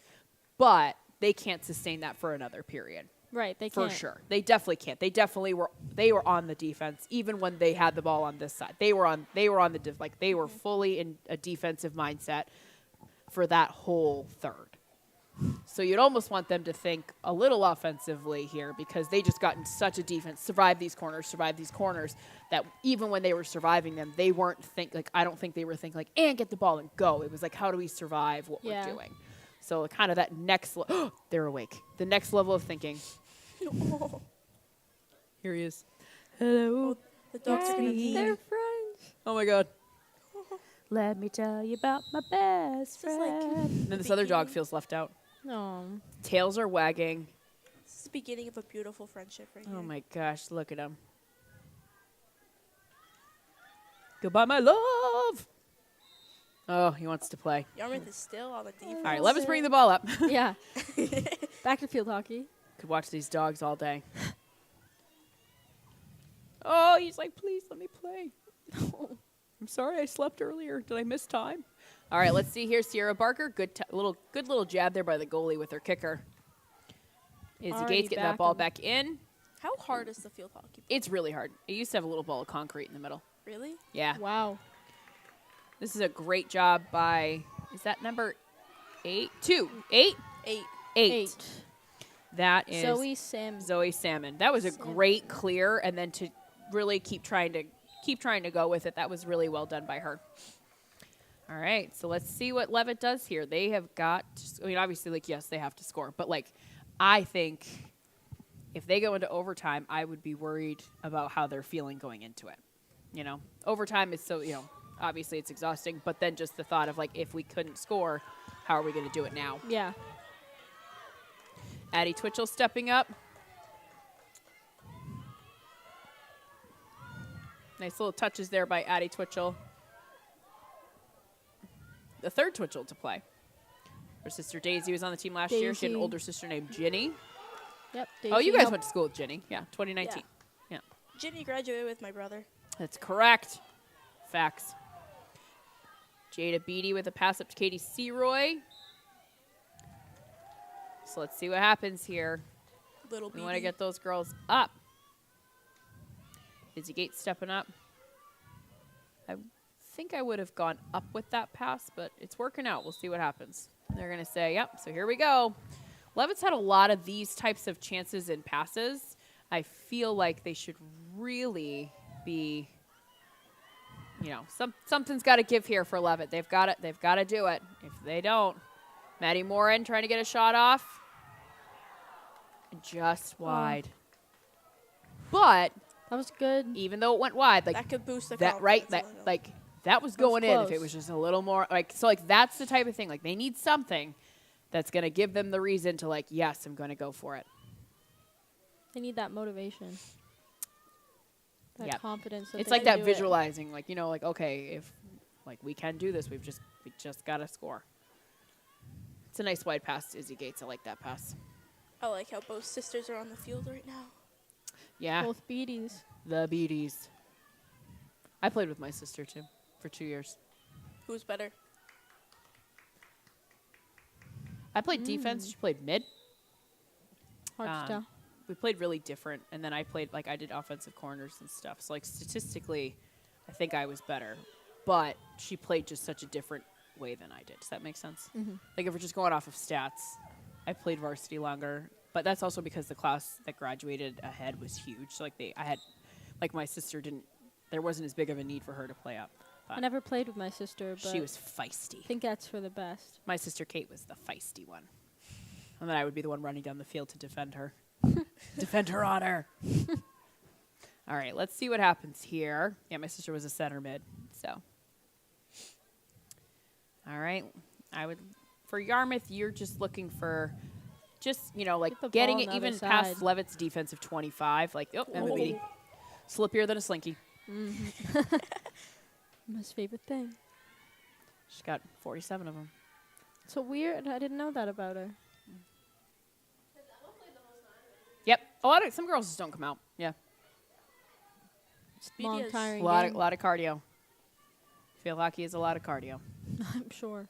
Speaker 2: But they can't sustain that for another period.
Speaker 3: Right, they
Speaker 2: For
Speaker 3: can't.
Speaker 2: sure. They definitely can't. They were on the defense even when they had the ball on this side. They were fully in a defensive mindset for that whole third. So you'd almost want them to think a little offensively here because they just got in such a defense, survive these corners, that even when they were surviving them, they weren't I don't think they were thinking like, and get the ball and go. It was like, how do we survive what we're doing? So kind of that next they're awake. The next level of thinking.
Speaker 1: Oh,
Speaker 2: Here he is. Hello.
Speaker 1: the dogs are gonna
Speaker 3: They're
Speaker 1: pee.
Speaker 3: friends.
Speaker 2: Oh my god. Let me tell you about my best
Speaker 1: This is like
Speaker 2: friend. And then this other dog
Speaker 1: beginning.
Speaker 2: feels left out.
Speaker 3: No.
Speaker 2: Tails are wagging.
Speaker 1: This is the beginning of a beautiful friendship right here.
Speaker 2: Oh my gosh, look at him. Goodbye, my love. Oh, he wants to play.
Speaker 1: Yarmouth is still on the defense.
Speaker 2: All right, let us bring the ball up.
Speaker 3: Yeah. Back to field hockey.
Speaker 2: Could watch these dogs all day. Oh, he's like, please let me play. I'm sorry, I slept earlier. Did I miss time? All right, let's see here. Sierra Barker, good little jab there by the goalie with her kicker. Izzy
Speaker 3: Already
Speaker 2: Gates getting that ball
Speaker 3: back
Speaker 2: back in.
Speaker 1: How hard is the field hockey?
Speaker 2: It's really hard. It used to have a little ball of concrete in the middle.
Speaker 1: Really?
Speaker 2: Yeah.
Speaker 3: Wow.
Speaker 2: This is a great job by, is that number 8? 2. 8?
Speaker 1: 8.
Speaker 2: 8. That is
Speaker 3: Zoe
Speaker 2: Salmon. That was a great clear, and then to really keep trying to go with it. That was really well done by her. All right, so let's see what Leavitt does here. They have got, I mean, obviously, like, yes, they have to score. But, like, I think if they go into overtime, I would be worried about how they're feeling going into it. You know, overtime is so, you know, obviously it's exhausting. But then just the thought of, like, if we couldn't score, how are we going to do it now?
Speaker 3: Yeah.
Speaker 2: Addie Twitchell stepping up. Nice little touches there by Addie Twitchell. The third Twitchell to play. Her sister Daisy was on the team last year. She had an
Speaker 3: Daisy.
Speaker 2: older sister named Ginny.
Speaker 3: Yep.
Speaker 2: Oh, you guys
Speaker 3: Daisy.
Speaker 2: went to school with Ginny. Yeah, 2019. Yeah.
Speaker 1: Ginny graduated with my brother.
Speaker 2: That's correct. Facts. Jada Beattie with a pass up to Katie Seroy. So let's see what happens here.
Speaker 1: Little
Speaker 2: We want to
Speaker 1: baby.
Speaker 2: get those girls up. Izzy Gates stepping up. I think I would have gone up with that pass, but it's working out. We'll see what happens. They're going to say, yep, so here we go. Leavitt's had a lot of these types of chances and passes. I feel like they should really be, you know, something's got to give here for Leavitt. They've got to do it. If they don't, Maddie Morin trying to get a shot off. Just wide. But
Speaker 3: that was good.
Speaker 2: Even though it went wide, like
Speaker 1: that could boost the
Speaker 2: that, right?
Speaker 1: confidence a
Speaker 2: That
Speaker 1: little.
Speaker 2: like that was going in if
Speaker 3: close.
Speaker 2: it was just a little more like so. Like that's the type of thing. Like they need something that's gonna give them the reason to like, yes, I'm gonna go for it.
Speaker 3: They need that motivation. That
Speaker 2: Yep.
Speaker 3: confidence. That
Speaker 2: It's
Speaker 3: they
Speaker 2: like
Speaker 3: can
Speaker 2: that
Speaker 3: do it.
Speaker 2: visualizing, like, you know, like, okay, if like we can do this, we just gotta score. It's a nice wide pass to Izzy Gates. I like that pass.
Speaker 1: I like how both sisters are on the field right now.
Speaker 2: Yeah.
Speaker 3: Both beaties.
Speaker 2: The Beaties. I played with my sister too for 2 years.
Speaker 1: Who's better?
Speaker 2: I played defense. She played mid.
Speaker 3: Hard to tell.
Speaker 2: We played really different, and then I played like I did offensive corners and stuff. So like statistically, I think I was better, but she played just such a different way than I did. Does that make sense? Like if we're just going off of stats, I played varsity longer, but that's also because the class that graduated ahead was huge. So like I had, like my sister didn't. There wasn't as big of a need for her to play up.
Speaker 3: I never played with my sister, but
Speaker 2: She was feisty.
Speaker 3: I think that's for the best.
Speaker 2: My sister Kate was the feisty one. And then I would be the one running down the field to defend her. Defend her honor. All right, let's see what happens here. Yeah, my sister was a center mid, so. All right, for Yarmouth, you're just looking for just, you know, like
Speaker 3: Get the
Speaker 2: getting
Speaker 3: ball
Speaker 2: it
Speaker 3: on the
Speaker 2: even
Speaker 3: other
Speaker 2: past
Speaker 3: side.
Speaker 2: Leavitt's defensive 25. Like, oh, Emma Beatty. Slippier than a slinky.
Speaker 3: My favorite thing.
Speaker 2: She's got 47 of them.
Speaker 3: So weird. I didn't know that about her.
Speaker 2: Yep. Some girls just don't come out. Yeah.
Speaker 1: Speedy
Speaker 3: Long,
Speaker 1: as-
Speaker 3: tiring
Speaker 2: A
Speaker 3: game.
Speaker 2: lot of cardio. Field hockey is a lot of cardio.
Speaker 3: I'm sure.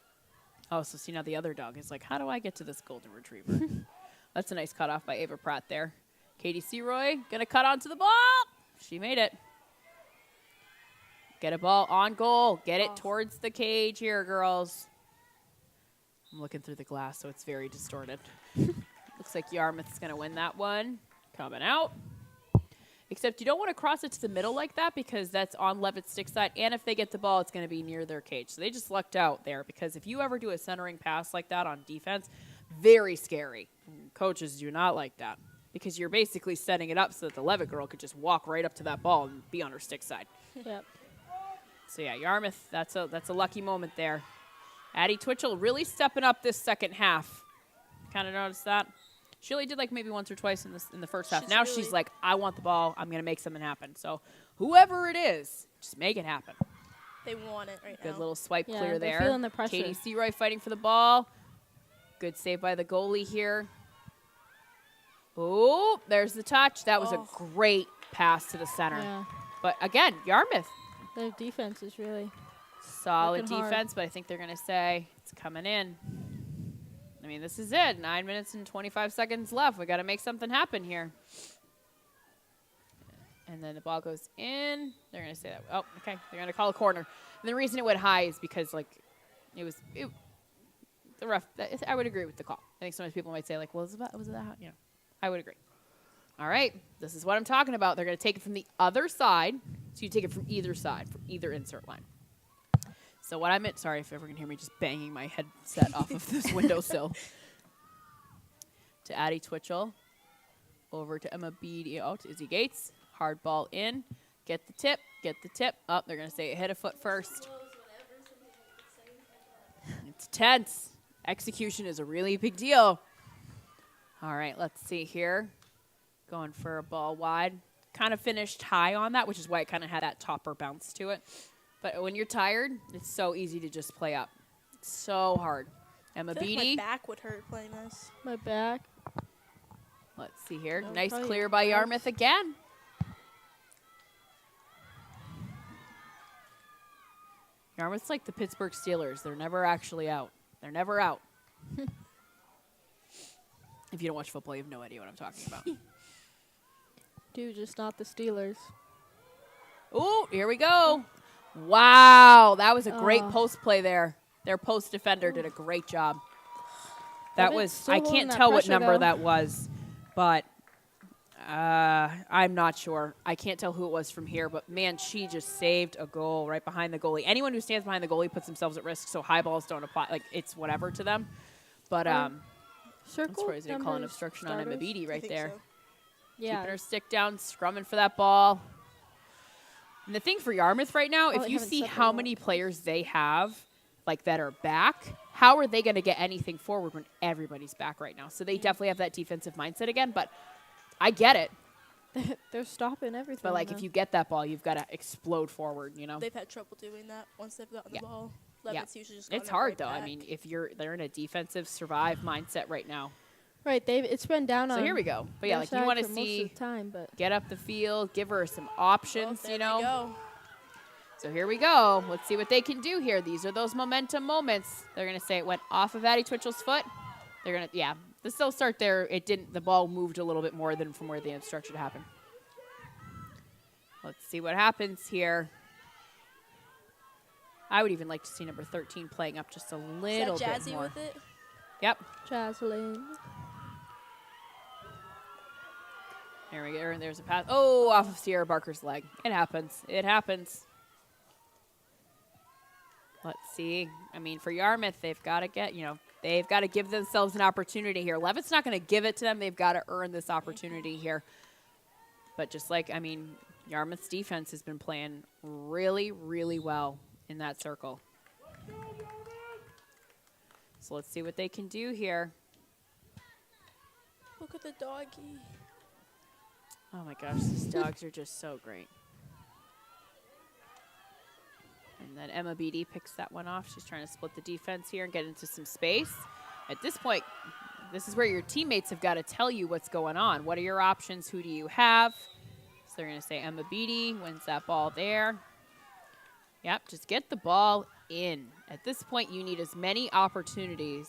Speaker 2: Oh, so see now the other dog is like, how do I get to this golden retriever? That's a nice cut off by Ava Pratt there. Katie Seroy gonna cut onto the ball. She made it. Get a ball on goal. Get it towards the cage here, girls. I'm looking through the glass, so it's very distorted. Looks like Yarmouth's gonna win that one. Coming out. Except you don't want to cross it to the middle like that because that's on Leavitt's stick side. And if they get the ball, it's going to be near their cage. So they just lucked out there because if you ever do a centering pass like that on defense, very scary. Coaches do not like that because you're basically setting it up so that the Leavitt girl could just walk right up to that ball and be on her stick side.
Speaker 3: Yep.
Speaker 2: So yeah, Yarmouth, that's a lucky moment there. Addie Twitchell really stepping up this second half. Kind of noticed that. She only did like maybe once or twice in the first half. Now she's like, I want the ball. I'm going to make something happen. So whoever it is, just make it happen.
Speaker 1: They want it right now.
Speaker 2: Good little swipe
Speaker 3: Yeah,
Speaker 2: clear
Speaker 3: they're
Speaker 2: there.
Speaker 3: feeling the pressure.
Speaker 2: Katie Seroy fighting for the ball. Good save by the goalie here. Oh, there's the touch. That was a great pass to the center.
Speaker 3: Yeah.
Speaker 2: But again, Yarmouth,
Speaker 3: Their defense is really
Speaker 2: solid
Speaker 3: Working hard.
Speaker 2: defense, but I think they're going to say it's coming in. I mean, this is it. 9 minutes and 25 seconds left. We got to make something happen here. And then the ball goes in. They're going to say that. Oh, okay. They're going to call a corner. And the reason it went high is because, like, the ref. I would agree with the call. I think sometimes people might say, like, well, was it that? You know, I would agree. All right. This is what I'm talking about. They're going to take it from the other side. So you take it from either side, from either insert line. So what I meant, sorry if everyone can hear me just banging my headset off of this windowsill. To Addie Twitchell. Over to Emma Beatty. Oh, to Izzy Gates. Hard ball in. Get the tip. Get the tip. Oh, they're going to say it hit a foot first. It's tense. Execution is a really big deal. All right, let's see here. Going for a ball wide. Kind of finished high on that, which is why it kind of had that topper bounce to it. But when you're tired, it's so easy to just play up. It's so hard. Emma
Speaker 1: I feel like
Speaker 2: Beatty.
Speaker 1: my back would hurt playing this.
Speaker 3: my back.
Speaker 2: Let's see here.
Speaker 3: That was
Speaker 2: Nice
Speaker 3: probably
Speaker 2: clear
Speaker 3: a
Speaker 2: by
Speaker 3: close.
Speaker 2: Yarmouth again. Yarmouth's like the Pittsburgh Steelers. They're never actually out. They're never out. If you don't watch football, you have no idea what I'm talking about.
Speaker 3: Dude, just not the Steelers.
Speaker 2: Ooh, here we go. Wow, that was a great
Speaker 3: Oh.
Speaker 2: post play there. Their post defender did a great job. That
Speaker 3: Leavitt's
Speaker 2: was,
Speaker 3: still
Speaker 2: I
Speaker 3: holding
Speaker 2: can't
Speaker 3: that
Speaker 2: tell what
Speaker 3: pressure,
Speaker 2: number
Speaker 3: though.
Speaker 2: that was, but I'm not sure. I can't tell who it was from here, but man, she just saved a goal right behind the goalie. Anyone who stands behind the goalie puts themselves at risk, so high balls don't apply. Like, it's whatever to them. But that's
Speaker 3: Circle
Speaker 2: crazy to call an
Speaker 3: numbers,
Speaker 2: obstruction on
Speaker 3: starters?
Speaker 2: Emma
Speaker 1: I
Speaker 2: right
Speaker 1: think
Speaker 2: there.
Speaker 1: so.
Speaker 3: Yeah.
Speaker 2: Keeping her stick down, scrumming for that ball. And the thing for Yarmouth right now,
Speaker 3: Oh,
Speaker 2: if
Speaker 3: they
Speaker 2: you
Speaker 3: haven't
Speaker 2: see
Speaker 3: set
Speaker 2: how
Speaker 3: them
Speaker 2: many
Speaker 3: up.
Speaker 2: players they have, like, that are back, how are they going to get anything forward when everybody's back right now? So they definitely have that defensive mindset again, but I get it.
Speaker 3: They're stopping everything.
Speaker 2: But, like,
Speaker 3: now.
Speaker 2: if you get that ball, you've got to explode forward, you know?
Speaker 1: They've had trouble doing that once they've gotten
Speaker 2: Yeah.
Speaker 1: the ball.
Speaker 2: Yeah.
Speaker 1: Leavitt's usually just gotten
Speaker 2: It's
Speaker 1: it
Speaker 2: hard,
Speaker 1: right
Speaker 2: though. I
Speaker 1: back.
Speaker 2: mean, if they're in a defensive survive mindset right now.
Speaker 3: Right, it's been down on.
Speaker 2: So here we go. But, yeah,
Speaker 3: their
Speaker 2: like, you
Speaker 3: side
Speaker 2: want to
Speaker 3: for most of
Speaker 2: see
Speaker 3: the time, but
Speaker 2: get up the field, give her some
Speaker 1: Oh,
Speaker 2: options,
Speaker 1: there
Speaker 2: you
Speaker 1: they
Speaker 2: know?
Speaker 1: go.
Speaker 2: So here we go. Let's see what they can do here. These are those momentum moments. They're going to say it went off of Addie Twitchell's foot. They're going to, yeah, the still start there. It didn't, the ball moved a little bit more than from where the obstruction happened. Let's see what happens here. I would even like to see number 13 playing up just a little
Speaker 1: Is that
Speaker 2: bit
Speaker 1: Jazzy
Speaker 2: more.
Speaker 1: with it?
Speaker 2: Yep.
Speaker 3: Jaslyn.
Speaker 2: There we go. There's a pass. Oh, off of Sierra Barker's leg. It happens. It happens. Let's see. I mean, for Yarmouth, they've got to get, they've got to give themselves an opportunity here. Leavitt's not going to give it to them. They've got to earn this opportunity here. But just like, Yarmouth's defense has been playing really, really well in that circle. So let's see what they can do here.
Speaker 1: Look at the doggy.
Speaker 2: Oh my gosh, these dogs are just so great. And then Emma Beatty picks that one off. She's trying to split the defense here and get into some space. At this point, this is where your teammates have got to tell you what's going on. What are your options? Who do you have? So they're going to say Emma Beatty wins that ball there. Yep, just get the ball in. At this point, you need as many opportunities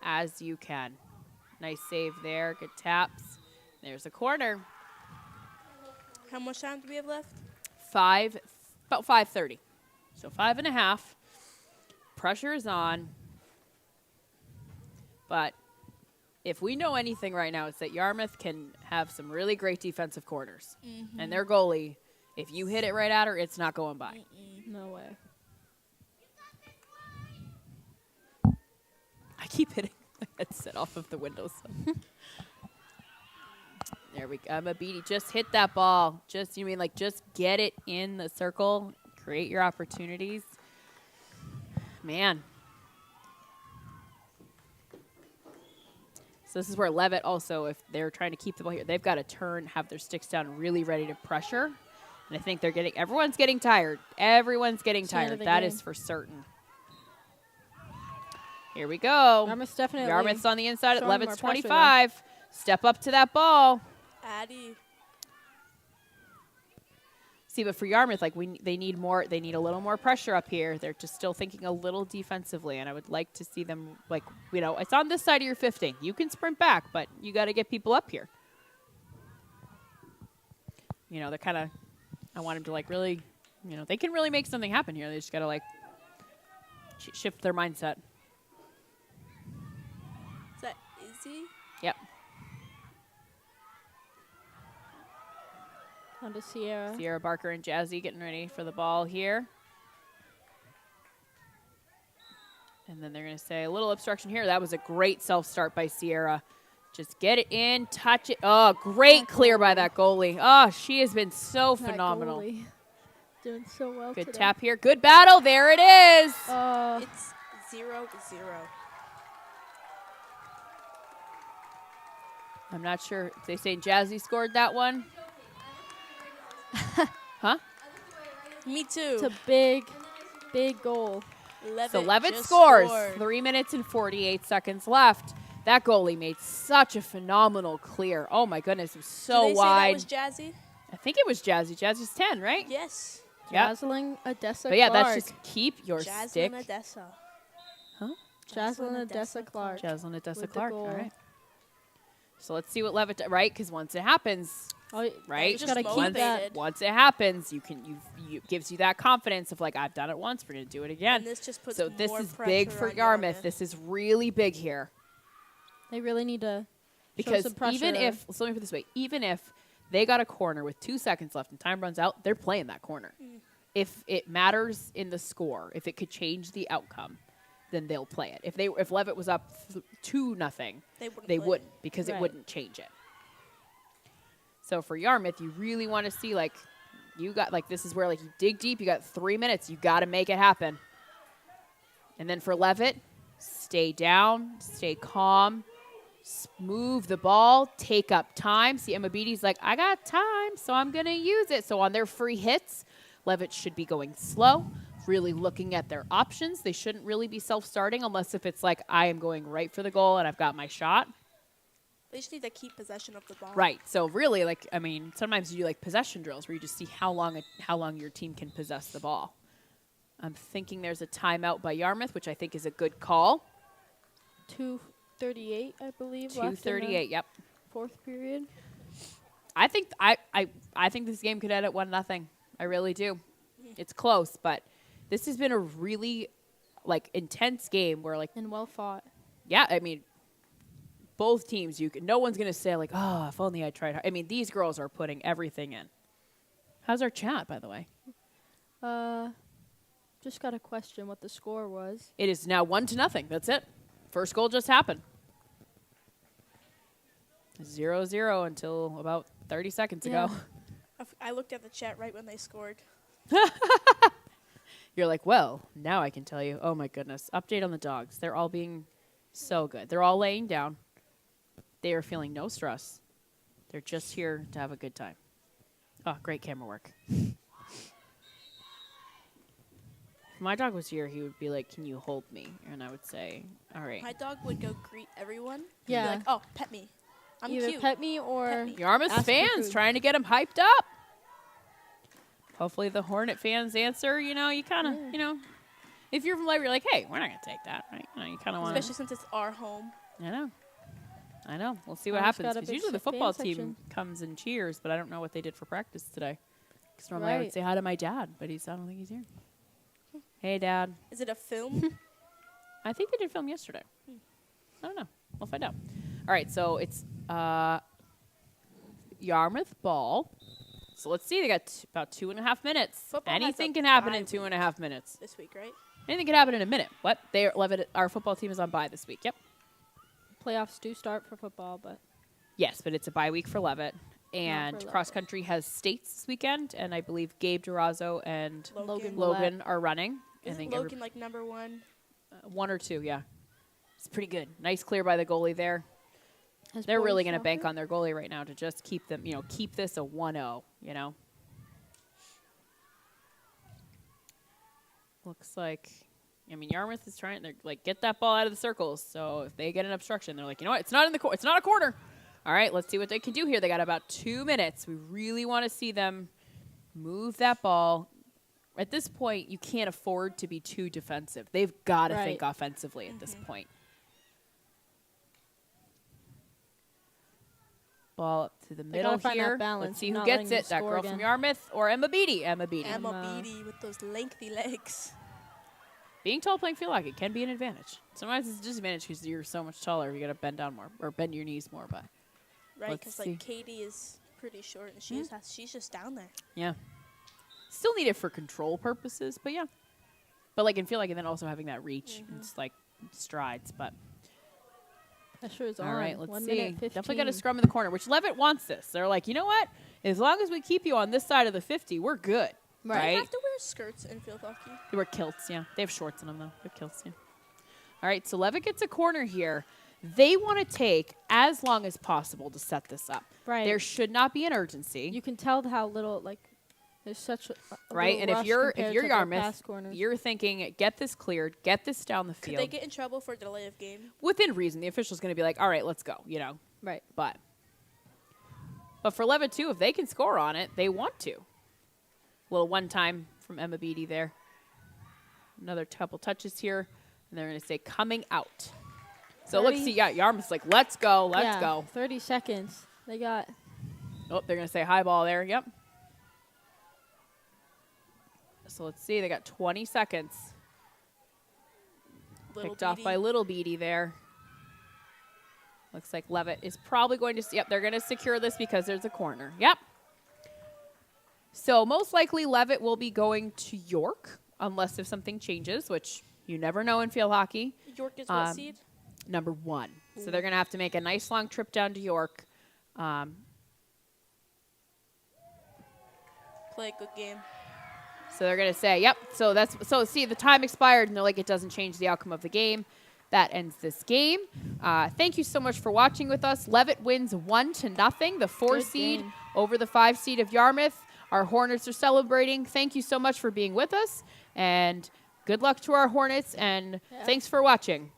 Speaker 2: as you can. Nice save there. Good taps. There's a corner.
Speaker 1: How much time do we have left?
Speaker 2: About 5:30. So 5.5. Pressure is on. But if we know anything right now, it's that Yarmouth can have some really great defensive corners. And their goalie, if you hit it right at her, it's not going by.
Speaker 3: No way.
Speaker 2: I keep hitting the headset off of the windows. There we go. Emma Beatty just hit that ball. Just get it in the circle. Create your opportunities. Man. So this is where Leavitt also, if they're trying to keep the ball here, they've got to turn, have their sticks down, really ready to pressure. And I think everyone's getting tired. Everyone's getting
Speaker 3: It's the end
Speaker 2: tired.
Speaker 3: of the
Speaker 2: That
Speaker 3: game.
Speaker 2: is for certain. Here we go.
Speaker 3: Yarmouth's definitely.
Speaker 2: Yarmouth's on the inside at
Speaker 3: showing
Speaker 2: Leavitt's
Speaker 3: more pressure,
Speaker 2: 25. Step up to that ball.
Speaker 1: Addie.
Speaker 2: See, but for Yarmouth, they need more. They need a little more pressure up here. They're just still thinking a little defensively, and I would like to see them it's on this side of your 15. You can sprint back, but you got to get people up here. They're kind of. I want them to really, they can really make something happen here. They just got to shift their mindset.
Speaker 1: Is that Izzy?
Speaker 2: Yep.
Speaker 3: On to Sierra.
Speaker 2: Sierra Barker and Jazzy getting ready for the ball here. And then they're going to say a little obstruction here. That was a great self-start by Sierra. Just get it in, touch it. Oh, great clear by that goalie. Oh, she has been so
Speaker 3: That
Speaker 2: phenomenal.
Speaker 3: goalie doing so well
Speaker 2: Good
Speaker 3: today.
Speaker 2: tap here. Good battle. There it is.
Speaker 1: It's 0-0.
Speaker 2: I'm not sure. They say Jazzy scored that one. Huh?
Speaker 1: Me too.
Speaker 3: It's a big, big goal.
Speaker 1: Leavitt
Speaker 2: So Leavitt
Speaker 1: just
Speaker 2: scores.
Speaker 1: scored.
Speaker 2: 3 minutes and 48 seconds left. That goalie made such a phenomenal clear. Oh, my goodness. It was so
Speaker 1: Did they
Speaker 2: wide.
Speaker 1: say that was Jazzy?
Speaker 2: I think it was Jazzy. Jazzy's 10, right?
Speaker 1: Yes.
Speaker 2: Yep.
Speaker 3: Jaslyn Odessa
Speaker 2: But, yeah,
Speaker 3: Clark.
Speaker 2: that's just keep your stick.
Speaker 1: Jasmine Odessa.
Speaker 3: Jaslyn Odessa Clark.
Speaker 2: Jaslyn Odessa
Speaker 3: With the
Speaker 2: Clark. All
Speaker 3: goal.
Speaker 2: right. So let's see what Leavitt does, right? Because once it happens,
Speaker 3: Oh,
Speaker 2: right?
Speaker 3: You just gotta
Speaker 1: Just
Speaker 3: keep
Speaker 1: motivated.
Speaker 3: that.
Speaker 2: Once it happens, you gives you that confidence of I've done it once, we're gonna do it again.
Speaker 1: And this just puts
Speaker 2: So this
Speaker 1: more
Speaker 2: is
Speaker 1: pressure
Speaker 2: big for
Speaker 1: on
Speaker 2: Yarmouth. This is really big here.
Speaker 3: They really need to
Speaker 2: Because
Speaker 3: some pressure.
Speaker 2: even if, so let me put it this way, even if they got a corner with 2 seconds left and time runs out, they're playing that corner. If it matters in the score, if it could change the outcome, then they'll play it. If Leavitt was up 2-0, they wouldn't because it wouldn't change it. So for Yarmouth, you really want to see, like, you got, like, this is where, like, you dig deep. You got 3 minutes. You got to make it happen. And then for Leavitt, stay down, stay calm, move the ball, take up time. See, Emma Beatty's like, I got time, so I'm going to use it. So on their free hits, Leavitt should be going slow, really looking at their options. They shouldn't really be self-starting unless if it's like, I am going right for the goal and I've got my shot.
Speaker 1: They just need to keep possession of the ball.
Speaker 2: Right. So really, like, I mean, sometimes you do like possession drills where you just see how long your team can possess the ball. I'm thinking there's a timeout by Yarmouth, which I think is a good call.
Speaker 3: 2:38, I believe.
Speaker 2: 2:38. Yep.
Speaker 3: Fourth period.
Speaker 2: I think this game could end at 1-0. I really do. It's close, but this has been a really like intense game where like
Speaker 3: And well fought.
Speaker 2: Yeah, I mean, both teams, no one's going to say, like, oh, if only I tried hard. I mean, these girls are putting everything in. How's our chat, by the way?
Speaker 3: Just got a question what the score was.
Speaker 2: It is now 1-0. That's it. First goal just happened. 0-0 until about 30 seconds ago.
Speaker 1: I looked at the chat right when they scored.
Speaker 2: You're like, well, now I can tell you. Oh, my goodness. Update on the dogs. They're all being so good. They're all laying down. They are feeling no stress. They're just here to have a good time. Oh, great camera work. If my dog was here, he would be like, can you hold me? And I would say, all right.
Speaker 1: My dog would go greet everyone.
Speaker 3: Yeah.
Speaker 1: Be like, oh, pet me. I'm
Speaker 3: Either
Speaker 1: cute.
Speaker 3: pet me or
Speaker 1: Pet me.
Speaker 2: Yarmouth
Speaker 3: ask for
Speaker 2: fans
Speaker 3: food.
Speaker 2: trying to get him hyped up. Hopefully the Hornet fans answer, you kind of, if you're from Leavitt, you're like, hey, we're not going to take that, right? You kind of want
Speaker 1: Especially since it's our home.
Speaker 2: I know. We'll see what
Speaker 3: Almost
Speaker 2: happens.
Speaker 3: got a
Speaker 2: Because
Speaker 3: big
Speaker 2: usually the
Speaker 3: fan
Speaker 2: football
Speaker 3: section.
Speaker 2: team comes and cheers, but I don't know what they did for practice today. Because normally I would
Speaker 3: Right.
Speaker 2: say hi to my dad, but I don't think he's here. Hey, Dad.
Speaker 1: Is it a film?
Speaker 2: I think they did film yesterday. I don't know. We'll find out. All right, so it's Yarmouth ball. So let's see. They got about 2.5 minutes.
Speaker 1: Football has
Speaker 2: Anything
Speaker 1: a
Speaker 2: can happen in
Speaker 1: bye week.
Speaker 2: 2.5 minutes.
Speaker 1: This week, right?
Speaker 2: Anything can happen in a minute. What? Leavitt, our football team is on bye this week. Yep.
Speaker 3: playoffs do start for football, but
Speaker 2: Yes, but it's a bye week for Leavitt. And
Speaker 3: Leavitt.
Speaker 2: cross country has states this weekend, and I believe Gabe Durazo and
Speaker 1: Logan.
Speaker 2: Logan are running. I
Speaker 1: Isn't
Speaker 2: think
Speaker 1: Logan like number one?
Speaker 2: 1 or 2, yeah. It's pretty good. Nice clear by the goalie there.
Speaker 3: has
Speaker 2: They're really
Speaker 3: boys
Speaker 2: going to bank
Speaker 3: soccer?
Speaker 2: on their goalie right now to just keep them, keep this a 1-0, Looks like, Yarmouth is trying, they're like, get that ball out of the circles. So if they get an obstruction, they're like, you know what, it's not it's not a corner. All right, let's see what they can do here. They got about 2 minutes. We really want to see them move that ball. At this point, you can't afford to be too defensive. They've got to think offensively at this point. Ball up to the middle
Speaker 3: gotta find that
Speaker 2: here.
Speaker 3: balance
Speaker 2: Let's see
Speaker 3: and
Speaker 2: who
Speaker 3: not
Speaker 2: gets
Speaker 3: letting them
Speaker 2: it. That
Speaker 3: score
Speaker 2: girl
Speaker 3: again.
Speaker 2: from Yarmouth or Emma Beatty? Emma Beatty.
Speaker 1: Emma Beatty with those lengthy legs.
Speaker 2: Being tall playing field hockey can be an advantage. Sometimes it's a disadvantage because you're so much taller. You got to bend down more or bend your knees more. But
Speaker 1: Right,
Speaker 2: Let's
Speaker 1: because
Speaker 2: see.
Speaker 1: like Katie is pretty short and she's just down there.
Speaker 2: yeah, still need it for control purposes. But yeah, but like in field hockey, and then also having that reach, and it's like strides. But
Speaker 3: Pressure is on.
Speaker 2: all right, let's
Speaker 3: 1
Speaker 2: see.
Speaker 3: minute 15.
Speaker 2: Definitely got a scrum in the corner, which Leavitt wants this. They're like, you know what? As long as we keep you on this side of the 50, we're good.
Speaker 3: Right.
Speaker 1: They
Speaker 2: Right?
Speaker 1: have to wear skirts in field hockey.
Speaker 2: They wear kilts, yeah. They have shorts in them, though. They're kilts, yeah. All right, so Leavitt gets a corner here. They want to take as long as possible to set this up.
Speaker 3: Right.
Speaker 2: There should not be an urgency,
Speaker 3: You can tell how little there's such a
Speaker 2: right?
Speaker 3: little
Speaker 2: And if
Speaker 3: rush
Speaker 2: you're
Speaker 3: compared to their
Speaker 2: Yarmouth,
Speaker 3: pass corners.
Speaker 2: you're thinking, get this cleared, get this down the
Speaker 1: Could
Speaker 2: field.
Speaker 1: they get in trouble for delay of game?
Speaker 2: Within reason. The official's going to be like, all right, let's go,
Speaker 3: right.
Speaker 2: But for Leavitt, too, if they can score on it, they want to. Little one time from Emma Beatty there. Another couple touches here. And they're going to say coming out. So
Speaker 3: 30.
Speaker 2: let's see. Yeah, Yarmouth's like, let's go, let's go.
Speaker 3: 30 seconds. They got
Speaker 2: Oh, they're going to say high ball there. Yep. So let's see. They got 20 seconds.
Speaker 1: Little
Speaker 2: Picked off
Speaker 1: Beatty.
Speaker 2: by Little Beatty there. Looks like Leavitt is probably going to, yep, they're going to secure this because there's a corner. Yep. So most likely Leavitt will be going to York, unless if something changes, which you never know in field hockey.
Speaker 1: York is what seed?
Speaker 2: Number 1. So they're going to have to make a nice long trip down to York.
Speaker 1: Play a good game.
Speaker 2: So they're going to say, yep. So see, the time expired, and they're like, it doesn't change the outcome of the game. That ends this game. Thank you so much for watching with us. Leavitt wins 1-0. The 4
Speaker 3: Good
Speaker 2: seed
Speaker 3: game.
Speaker 2: over the 5 seed of Yarmouth. Our Hornets are celebrating. Thank you so much for being with us, and good luck to our Hornets, and thanks for watching.